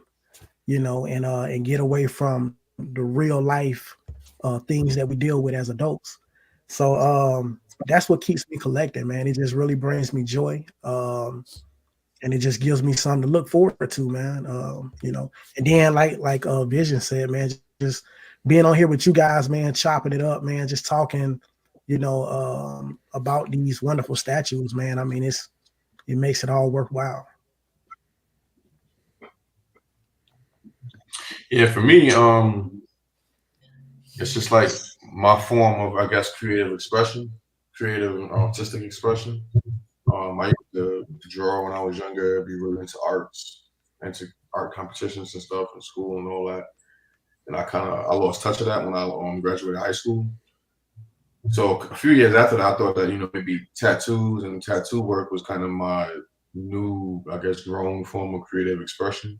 you know, and get away from the real life things that we deal with as adults. So that's what keeps me collecting, man. It just really brings me joy. And it just gives me something to look forward to, man. You know, and then like Vision said, man, just being on here with you guys, man, chopping it up, man, just talking, you know, about these wonderful statues, man. I mean, it makes it all worthwhile. Yeah, for me, it's just like my form of, I guess, creative expression, creative and artistic expression. I used to draw when I was younger, be really into arts, into art competitions and stuff in school and all that. And I lost touch of that when I graduated high school. So a few years after that, I thought that, you know, maybe tattoos and tattoo work was kind of my new, I guess, grown form of creative expression.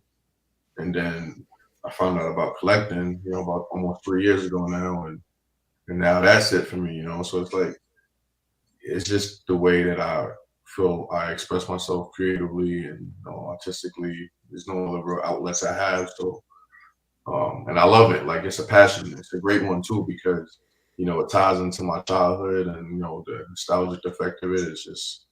And then I found out about collecting, you know, about almost 3 years ago now, and now that's it for me, you know. So it's like, it's just the way that I feel I express myself creatively and, you know, artistically. There's no other real outlets I have, so and I love it. Like, it's a passion. It's a great one too, because, you know, it ties into my childhood, and, you know, the nostalgic effect of it is just.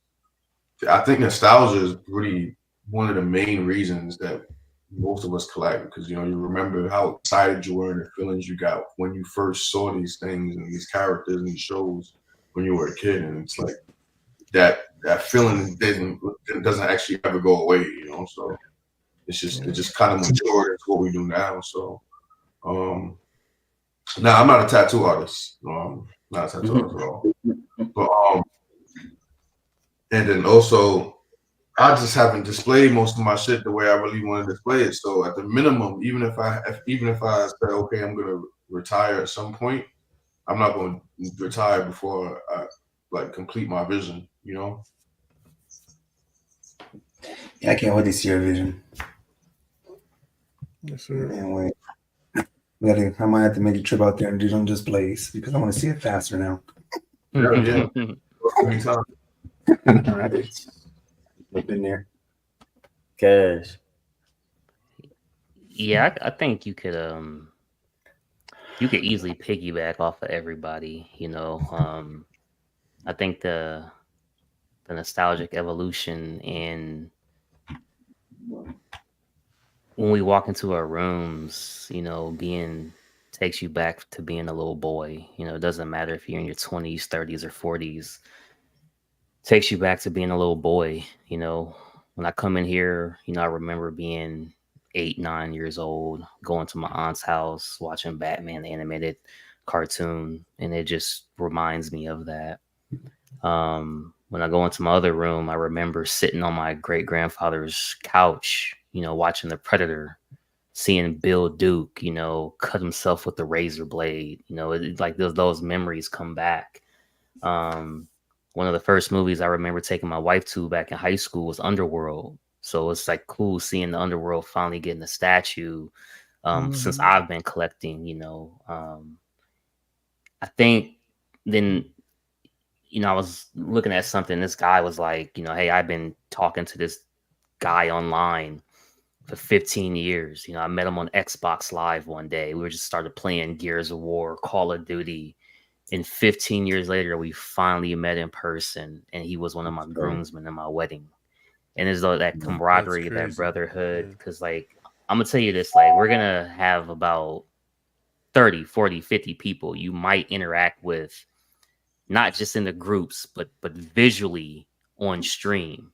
I think nostalgia is really one of the main reasons that most of us collect, because, you know, you remember how excited you were and the feelings you got when you first saw these things and these characters and these shows when you were a kid, and it's like that feeling doesn't actually ever go away, you know. So it just kind of matured into what we do now. So now I'm not a tattoo artist, not a tattoo artist at all, but and then also, I just haven't displayed most of my shit the way I really want to display it. So at the minimum, even if I say, okay, I'm gonna retire at some point, I'm not gonna retire before I like complete my vision, you know? Yeah, I can't wait to see your vision. Yes, sir. Man, wait. I might have to make a trip out there and do some displays because I want to see it faster now. Yeah. Anytime. All right. Up in there. Cash. Yeah, I think you could easily piggyback off of everybody, you know. I think the nostalgic evolution in when we walk into our rooms, you know, takes you back to being a little boy. You know, it doesn't matter if you're in your 20s, 30s, or 40s. Takes you back to being a little boy. You know, when I come in here, you know, I remember being 8, 9 years old, going to my aunt's house, watching Batman, the animated cartoon, and it just reminds me of that. When I go into my other room, I remember sitting on my great grandfather's couch, you know, watching The Predator, seeing Bill Duke, you know, cut himself with the razor blade. You know, like those memories come back. One of the first movies I remember taking my wife to back in high school was Underworld. So it's like cool seeing the Underworld finally getting a statue. Since I've been collecting, you know, I think then, you know, I was looking at something. This guy was like, you know, hey, I've been talking to this guy online for 15 years. You know, I met him on Xbox Live one day. We just started playing Gears of War, Call of Duty. And 15 years later, we finally met in person, and he was one of my groomsmen in my wedding. And there's that camaraderie, that brotherhood. Because, like, I'm going to tell you this, like, we're going to have about 30, 40, 50 people you might interact with, not just in the groups, but visually on stream.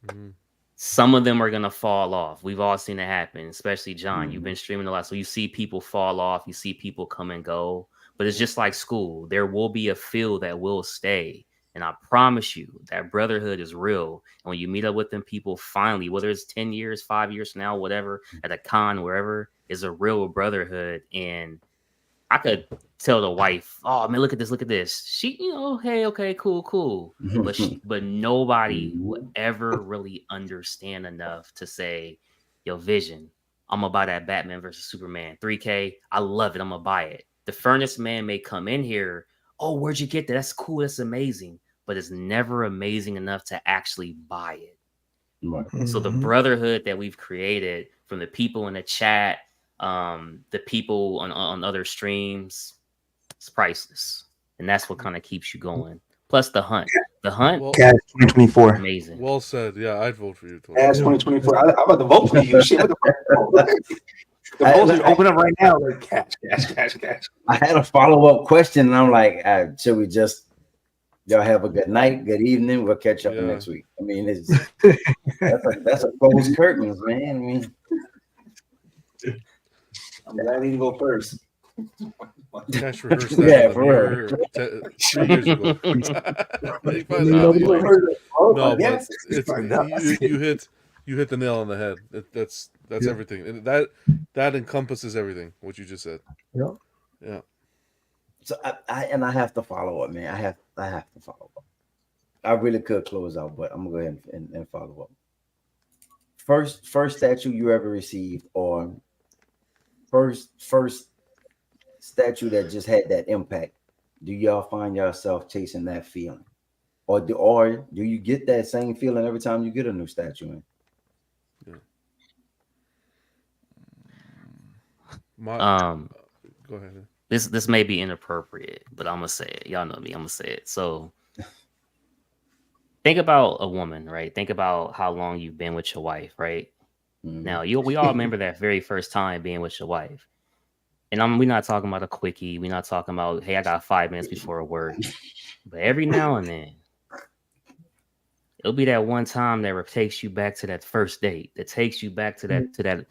Mm-hmm. Some of them are going to fall off. We've all seen it happen, especially John. Mm-hmm. You've been streaming a lot. So you see people fall off. You see people come and go. But it's just like school. There will be a feel that will stay. And I promise you that brotherhood is real. And when you meet up with them people finally, whether it's 10 years, 5 years from now, whatever, at a con, wherever, is a real brotherhood. And I could tell the wife, oh man, look at this. She, okay, cool. But nobody will ever really understand enough to say, yo, Vision, I'm gonna buy that Batman versus Superman 3K. I love it. I'm gonna buy it. The Furnace Man may come in here. Oh, where'd you get that? That's cool. That's amazing. But it's never amazing enough to actually buy it. Right. So the brotherhood that we've created from the people in the chat, the people on other streams, it's priceless. And that's what kind of keeps you going. Plus the hunt. The hunt, Well, Cash 2024. amazing. well said. Yeah, I'd vote for you. Tony. Cash 2024. I'm about to vote for you. Shit, what the fuck? The polls are open up right now. Like cash. I had a follow-up question, and I'm like, should we just y'all have a good night, good evening? We'll catch up next week. I mean, that's a closed curtains, man. I mean, I'm glad we didn't go first. Cash rehearsed Yeah, that for 3 years ago. He finally got the idea. No, but it's you hit the nail on the head. That's everything, and that encompasses everything what you just said. Yeah. so I have to follow up, man. I have to follow up. I really could close out, but I'm gonna go ahead and follow up. First statue you ever received, or first statue that just had that impact. Do y'all find yourself chasing that feeling, or do you get that same feeling every time you get a new statue in? Go ahead. This may be inappropriate, but I'm gonna say it. Y'all know me. I'm gonna say it. So think about a woman, right? Think about how long you've been with your wife, right? Now we all remember that very first time being with your wife. And we're not talking about a quickie. We're not talking about, hey, I got 5 minutes before work. But every now and then, it'll be that one time that takes you back to that first date. That takes you back to that.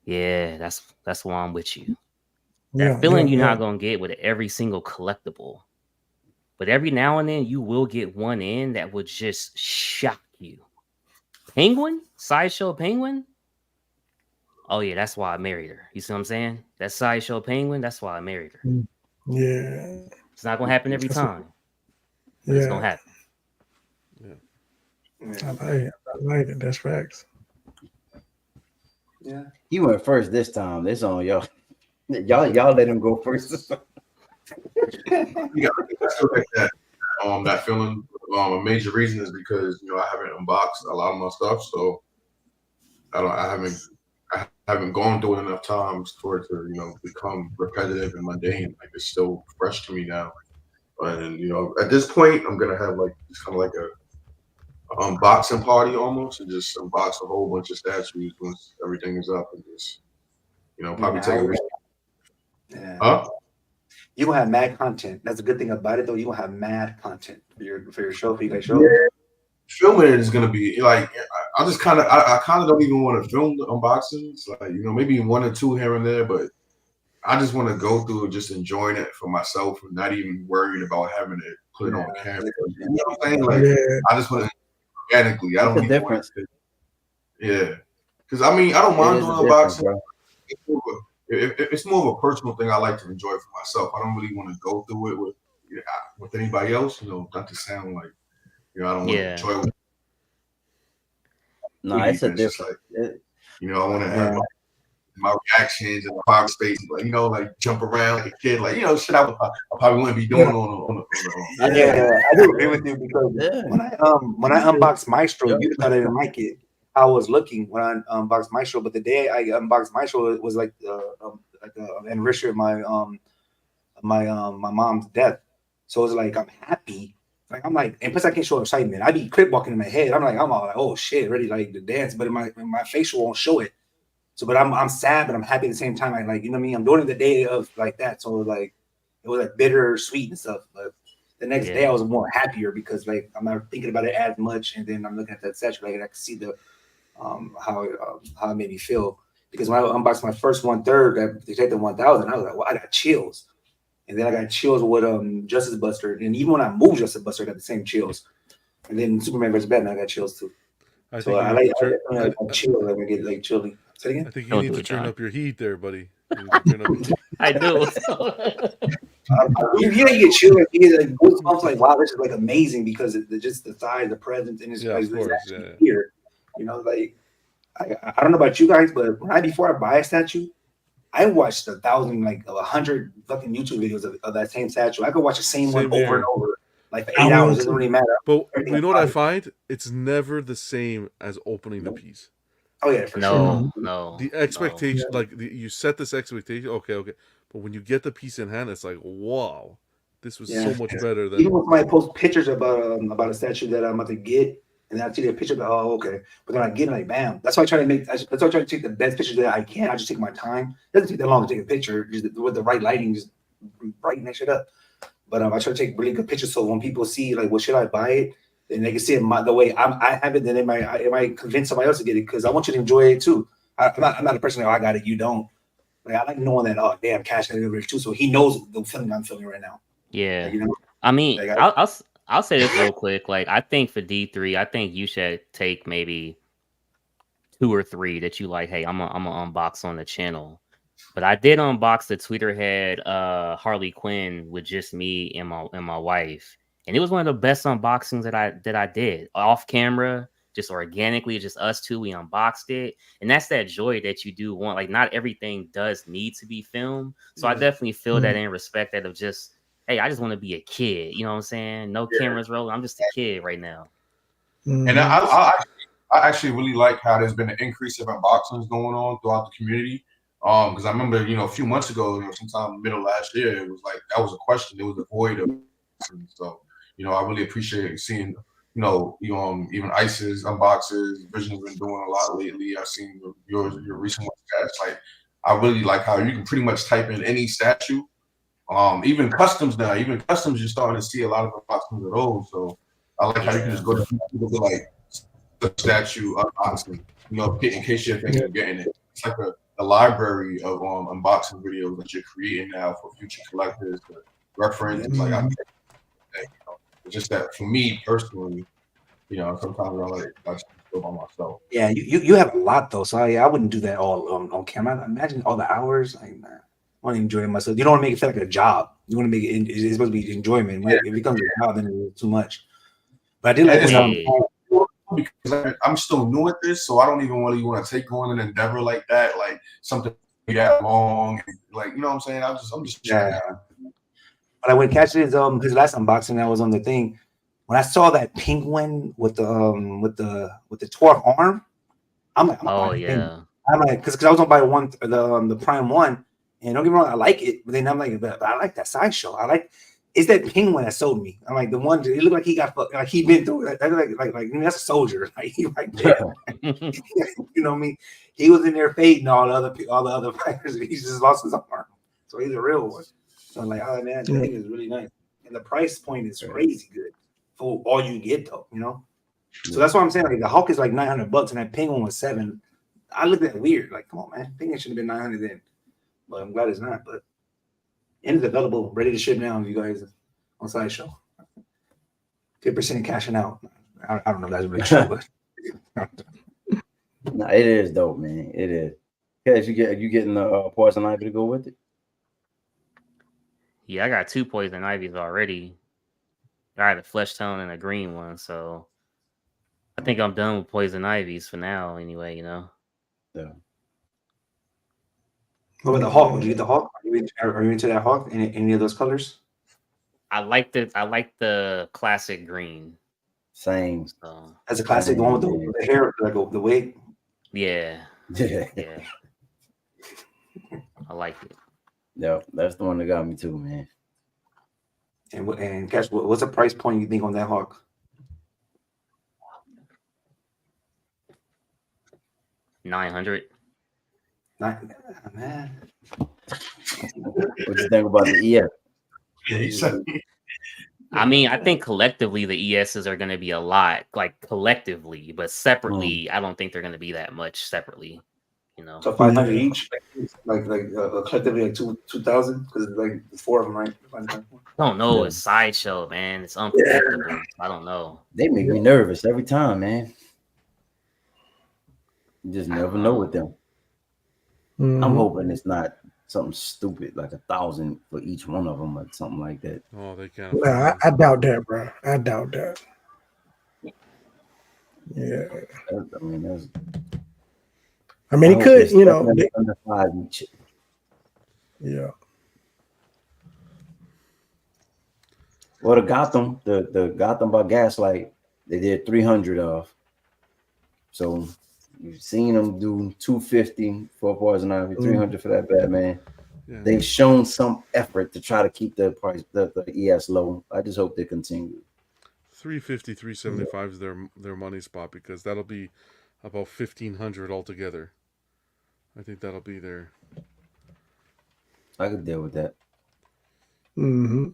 Yeah, that's why I'm with you. That feeling you're not gonna get with every single collectible. But every now and then you will get one in that would just shock you. Penguin? Sideshow Penguin? Oh yeah, that's why I married her. You see what I'm saying? That Sideshow Penguin, that's why I married her. Yeah. It's not gonna happen every time. But it's gonna happen. I like it. That's facts. Yeah. He went first this time. It's on y'all. Y'all let him go first. Yeah, I still think that that feeling. A major reason is because I haven't unboxed a lot of my stuff, so I haven't gone through it enough times for it to become repetitive and mundane. Like, it's still fresh to me now. And at this point, I'm gonna have it's kind of like a unboxing party almost, and just unbox a whole bunch of statues once everything is up, and just probably take a risk. Yeah. Huh? You gonna have mad content. That's a good thing about it, though. You gonna have mad content for your show, for you guys' show. Yeah. Filming it is gonna be like I kind of don't even want to film the unboxings. Like maybe 1 or 2 here and there, but I just want to go through it, just enjoying it for myself, and not even worried about having to put it on camera. You know what I'm saying? Like, I just want to organically. I don't need difference. Yeah, because I don't mind doing unboxing. It's more of a personal thing I like to enjoy for myself. I don't really want to go through it with anybody else. Not to sound like I don't want to enjoy it. No, it's a difference. Like, I want to have my reactions and my space, like jump around like a kid, shit I probably wouldn't be doing on. Yeah, I do agree with you, because when I unboxed Maestro, you thought I didn't like it. I was looking when I unboxed Maestro, but the day I unboxed Maestro, it was like the anniversary of my mom's death. So it was like I'm happy. Like I'm like, and plus I can't show excitement. I be crip walking in my head. I'm all like, oh shit, ready like to dance, but in my facial won't show it. So, but I'm sad, but I'm happy at the same time. I like, what I mean? I'm doing it the day of like that. So like, it was like bitter sweet and stuff. But the next day I was more happier because like I'm not thinking about it as much, and then I'm looking at that statue, like, and I can see the how it made me feel. Because when I unboxed my first 1/3 that Detective 1000, I was like, well, I got chills. And then I got chills with Justice Buster. And even when I moved Justice Buster, I got the same chills. And then Superman vs. Batman, I got chills too. I So think I like chills. I get like chilly. Say it again. I think you Don't need do to it, turn John. up your heat there, buddy. You need to turn up your heat. I do. You get chills. Like, you get like goosebumps. Like, wow, this is like amazing because just the size, the presence, and it's Yeah, like of course, it's actually yeah. here. You know, like I don't know about you guys, but before I buy a statue, I watched 100 fucking YouTube videos of that same statue. I could watch the same one Same over here. and over, like for I 8 will hours. It too. doesn't really matter. But Everything you know what I about it. find? It's never the same as opening the piece. Oh yeah, for sure. No, no. The expectation, you set this expectation. Okay. But when you get the piece in hand, it's like, wow, this was so much better than. Even when somebody post pictures about a statue that I'm about to get, and I see their picture, oh okay. But then I get it, like bam. That's why I try to make. That's why I try to take the best pictures that I can. I just take my time. It doesn't take that long to take a picture, just with the right lighting, just brighten that shit up. But I try to take really good pictures, so when people see like, well, should I buy it? Then they can see it the way I have it. Then it might convince somebody else to get it because I want you to enjoy it too. I'm not a person that I got it, you don't. Like I like knowing that. Oh damn, Cash got it rich too, so he knows the feeling I'm feeling right now. Yeah. Like, you know. I mean, Like, I'll say this real quick. Like, I think for D3, I think you should take maybe 2 or 3 that you like. Hey, I'm gonna unbox on the channel. But I did unbox the Tweeterhead Harley Quinn with just me and my wife, and it was one of the best unboxings that I did off camera, just organically, just us two. We unboxed it, and that's that joy that you do want. Like, not everything does need to be filmed, so I definitely feel that and respect that of just. Hey, I just want to be a kid. You know what I'm saying? No cameras rolling. I'm just a kid right now. And I actually really like how there's been an increase of unboxings going on throughout the community. Because I remember, a few months ago, sometime middle last year, it was like that was a question. It was a void of. So, I really appreciate seeing, even Ice's unboxes. Vision's been doing a lot lately. I've seen your recent ones. Like, I really like how you can pretty much type in any statue. Even customs now, you're starting to see a lot of unboxings of those. So I like how you can just go to people like the statue unboxing, in case you're thinking of getting it. It's like a library of unboxing videos that you're creating now for future collectors to reference. It's like it's just that for me personally, sometimes I just go by myself. Yeah, you have a lot though, so I wouldn't do that all on camera. Imagine all the hours, like man. I want to enjoy myself. You don't want to make it feel like a job. You want to make it. It's supposed to be enjoyment. If it becomes a job, then it's too much. But I did like because I'm still new at this, so I don't even really want to take on an endeavor like that, like something that long. Like, you know what I'm saying? I'm just yeah. But I went catch his last unboxing that was on the thing. When I saw that penguin with the 12 arm, I'm like, I'm like, because I was on by the Prime one. And don't get me wrong, I like it, but then I'm like, but I like that sideshow. It's that penguin that sold me. I'm like the one. It looked like he got fucked, like he been through it. That's a soldier. Like he right there. You know what I mean? He was in there fading all the other fighters. He just lost his arm, so he's a real one. So I'm like, oh man, that thing is really nice, and the price point is crazy good for all you get though. So that's why I'm saying like the Hulk is like $900, and that penguin was $700. I looked at it weird. Like, come on, man, penguin should have been $900 then. But I'm glad it's not. But it's available, ready to ship now. You guys on Sideshow, 50% cashing out. I don't know if that's really true, but no, it is dope, man. It is. Cash, you getting the Poison Ivy to go with it? Yeah, I got 2 Poison Ivies already. I had a flesh tone and a green one, so I think I'm done with Poison Ivies for now. Anyway, Yeah. What about the Hawk? Did you get the Hawk? Are you into that Hawk? Any of those colors? I like the classic green. Same. So, as a classic, the one with the hair, like the wig. Yeah. I like it. Yeah, that's the one that got me too, man. And Cash, what's the price point you think on that Hawk? $900. Man. What you think about the ES? I mean, I think collectively the ESs are going to be a lot, like collectively, but separately, I don't think they're going to be that much separately. You know, So 500 Yeah. each, like collectively like 2,000 because like the four of them, right? I don't know. Yeah. It's Sideshow, man. It's unpredictable. I don't know. They make me nervous every time, man. You just I don't never know know. with them. Mhm. I'm hoping it's not something stupid like 1,000 for each one of them or something like that. Oh, they can't. Nah, afford I doubt that, bro. I doubt that. Yeah. I mean, that's, I mean, I it hope could, it's you know, definitely under 5 each. yeah. Well, the Gotham by Gaslight, they did 300 of. So you've seen them do 250 for Poison Ivy, 300 for that Batman. Yeah. They've shown some effort to try to keep the price, the ES low. I just hope they continue. 350, 375 is their money spot because that'll be about 1,500 altogether. I think that'll be their. I could deal with that. Mm-hmm.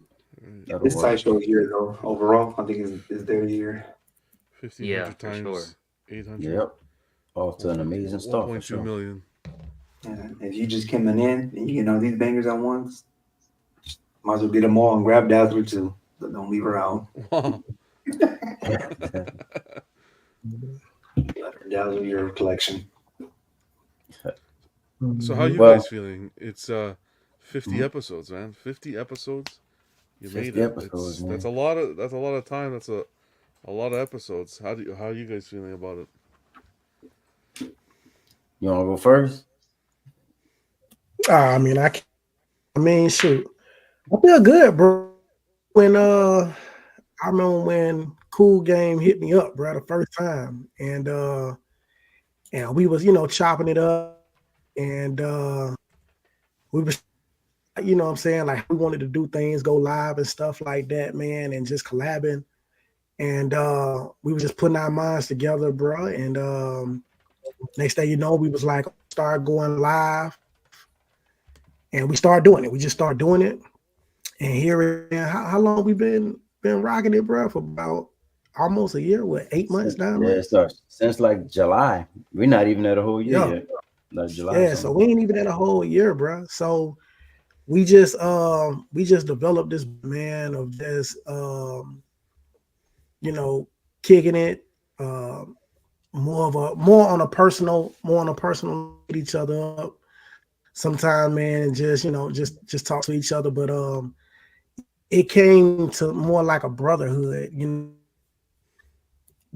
That'll This work. Sideshow year though, overall, I think is their year. 1,500 Yeah, for times sure. 800. Yep. Off to an amazing start. For 1.2 sure. million. Yeah, if you just coming in and you get all these bangers at once, might as well get them all and grab Dazzler too. But don't leave her out. Wow. Let her dazzle your collection. So how you Well- guys feeling? It's 50 episodes, man. 50 episodes. You 50 made it. episodes, man. That's a lot of time. That's a lot of episodes. How are you guys feeling about it? You want to go first? I mean, shoot, I feel good, bro. When I remember when Cool Game hit me up, bro, the first time, and we was, chopping it up, and we was, what I'm saying, like we wanted to do things, go live and stuff like that, man, and just collabing, and we were just putting our minds together, bro, and next thing you know, we was like start going live. And we started doing it. We just started doing it. And here, how long we been rocking it, bro? For about almost a year. What, 8 months, 9 Yeah, it months? starts since like July. We're not even at a whole year Yeah. yet. Like July. Yeah, so we ain't even at a whole year, bro. So we just developed this man of this kicking it, more on a personal hit each other up. Sometimes, man, just just talk to each other, but it came to more like a brotherhood,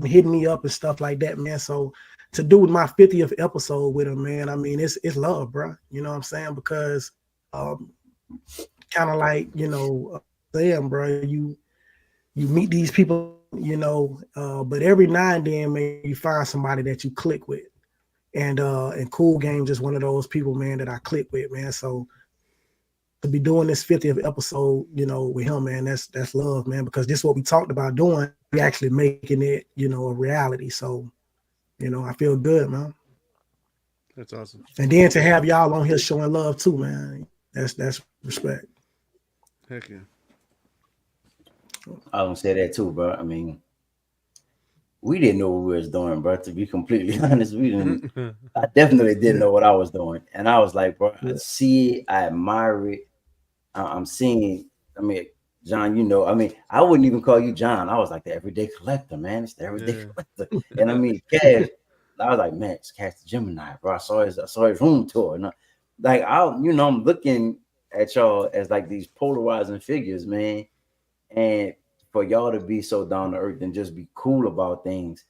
hitting me up and stuff like that, man. So to do my 50th episode with him, man, I mean, it's love, bro. You know what I'm saying? Because kind of like, saying, bro, you meet these people, but every now and then, man, you find somebody that you click with. And Cool Game just one of those people, man, that I click with, man. So to be doing this 50th episode, with him, man, that's love, man, because this is what we talked about doing. We actually making it, a reality. So, I feel good, man. That's awesome. And then to have y'all on here showing love too, man. That's respect. Heck yeah. I don't say that too, bro. I mean, we didn't know what we was doing, bro. To be completely honest, we didn't. I definitely didn't know what I was doing, and I was like, bro, I see it, I admire it. I'm seeing. I mean, John, I mean, I wouldn't even call you John. I was like the everyday collector, man. It's the everyday collector, and I mean, Cash. I was like, man, it's Cash the Gemini, bro. I saw his room tour, and I'm looking at y'all as like these polarizing figures, man, and for y'all to be so down to earth and just be cool about things.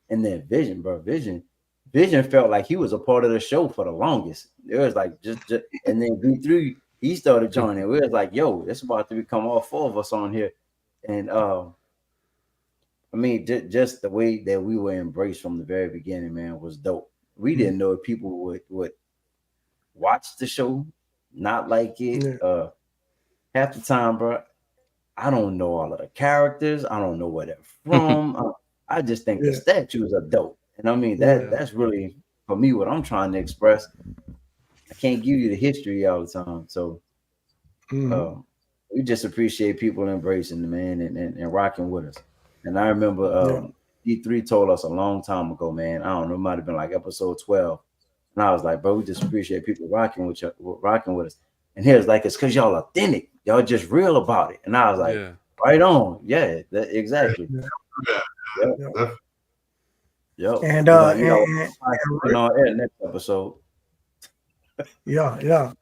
And then Vision, bro, Vision felt like he was a part of the show for the longest. It was like just and then V3, he started joining. We was like, yo, it's about to become all four of us on here. And I mean, just the way that we were embraced from the very beginning, man, was dope. We didn't know if people would watch the show, not like it. Yeah. Half the time, bro, I don't know all of the characters. I don't know where they're from. I just think the statues are dope. And I mean, that's really, for me, what I'm trying to express. I can't give you the history all the time. So we just appreciate people embracing the man and rocking with us. And I remember D3 told us a long time ago, man, I don't know, it might have been like episode 12. And I was like, bro, we just appreciate people rocking with us. And he was like, it's because y'all authentic. Y'all just real about it. And I was like, Yeah. right on. Yeah, exactly. Yeah. Yep. And next episode. Yeah.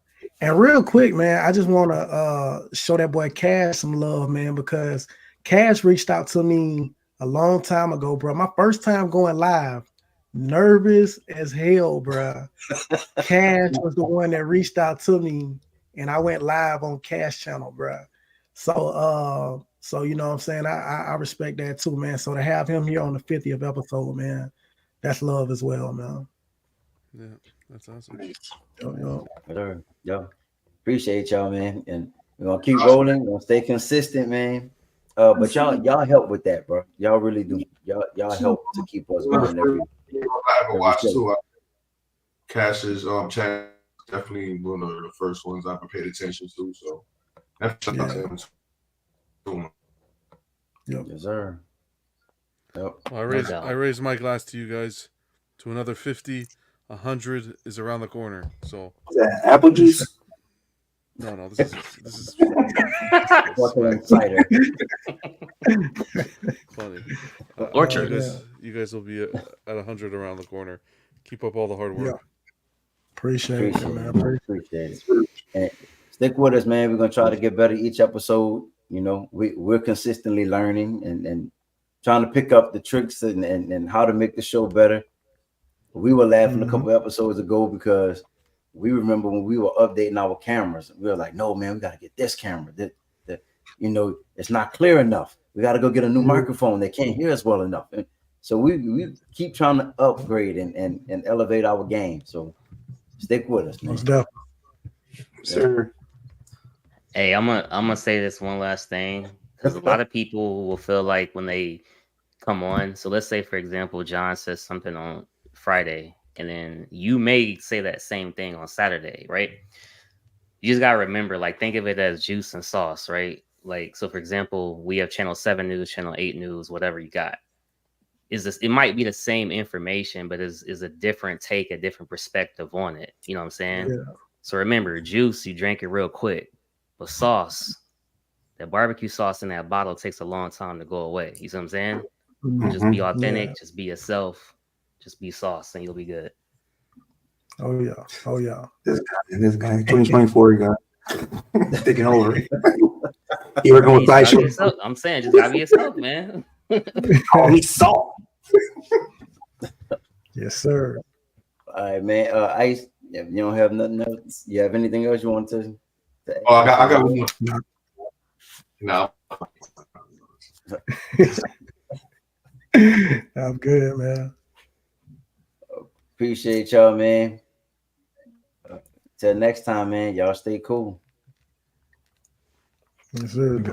And real quick, man, I just want to show that boy Cash some love, man, because Cash reached out to me a long time ago, bro. My first time going live, nervous as hell, bro. Cash was the one that reached out to me, and I went live on Cash channel, bro. So you know what I'm saying? I respect that too, man. So to have him here on the 50th episode, man, that's love as well, man. Yeah, that's awesome. Yo, appreciate y'all, man. And we're gonna keep rolling, we're gonna stay consistent, man. But y'all help with that, bro. Y'all really do. Y'all help to keep us going every I haven't watched too. Cash's channel definitely one of the first ones I paid attention to. So that's Yes, sir. Yep. Well, I raised my glass to you guys to another 50. 100 is around the corner. So is that apple juice? No, this is cider. Funny. Orchard. You guys will be at 100 around the corner. Keep up all the hard work. Yeah. Appreciate it, man. Appreciate it. And stick with us, man. We're gonna try to get better each episode. You know, we're consistently learning and trying to pick up the tricks and how to make the show better. We were laughing a couple episodes ago because we remember when we were updating our cameras. We were like, no, man, we got to get this camera. That it's not clear enough. We got to go get a new microphone. They can't hear us well enough. And so we keep trying to upgrade and elevate our game. So stick with us, man. Sir. Hey, I'm gonna say this one last thing, because a lot of people will feel like when they come on. So let's say, for example, John says something on Friday, and then you may say that same thing on Saturday, right? You just gotta remember, like, think of it as juice and sauce, right? Like, so for example, we have channel 7 news, channel 8 news, whatever you got. It might be the same information, but is a different take, a different perspective on it. You know what I'm saying? Yeah. So remember, juice, you drink it real quick, but sauce, that barbecue sauce in that bottle takes a long time to go away. You see what I'm saying? Just be authentic, just be yourself. Just be sauce and you'll be good. Oh yeah. This guy, 2024 guy, taking over. You working with Flash? I'm saying, just gotta be yourself, man. Call me salt. Yes, sir. All right, man. Ice, you don't have nothing else? You have anything else you want to Oh, I got one. No. I'm good, man. Appreciate y'all, man. Till next time, man. Y'all stay cool. Yes, sir.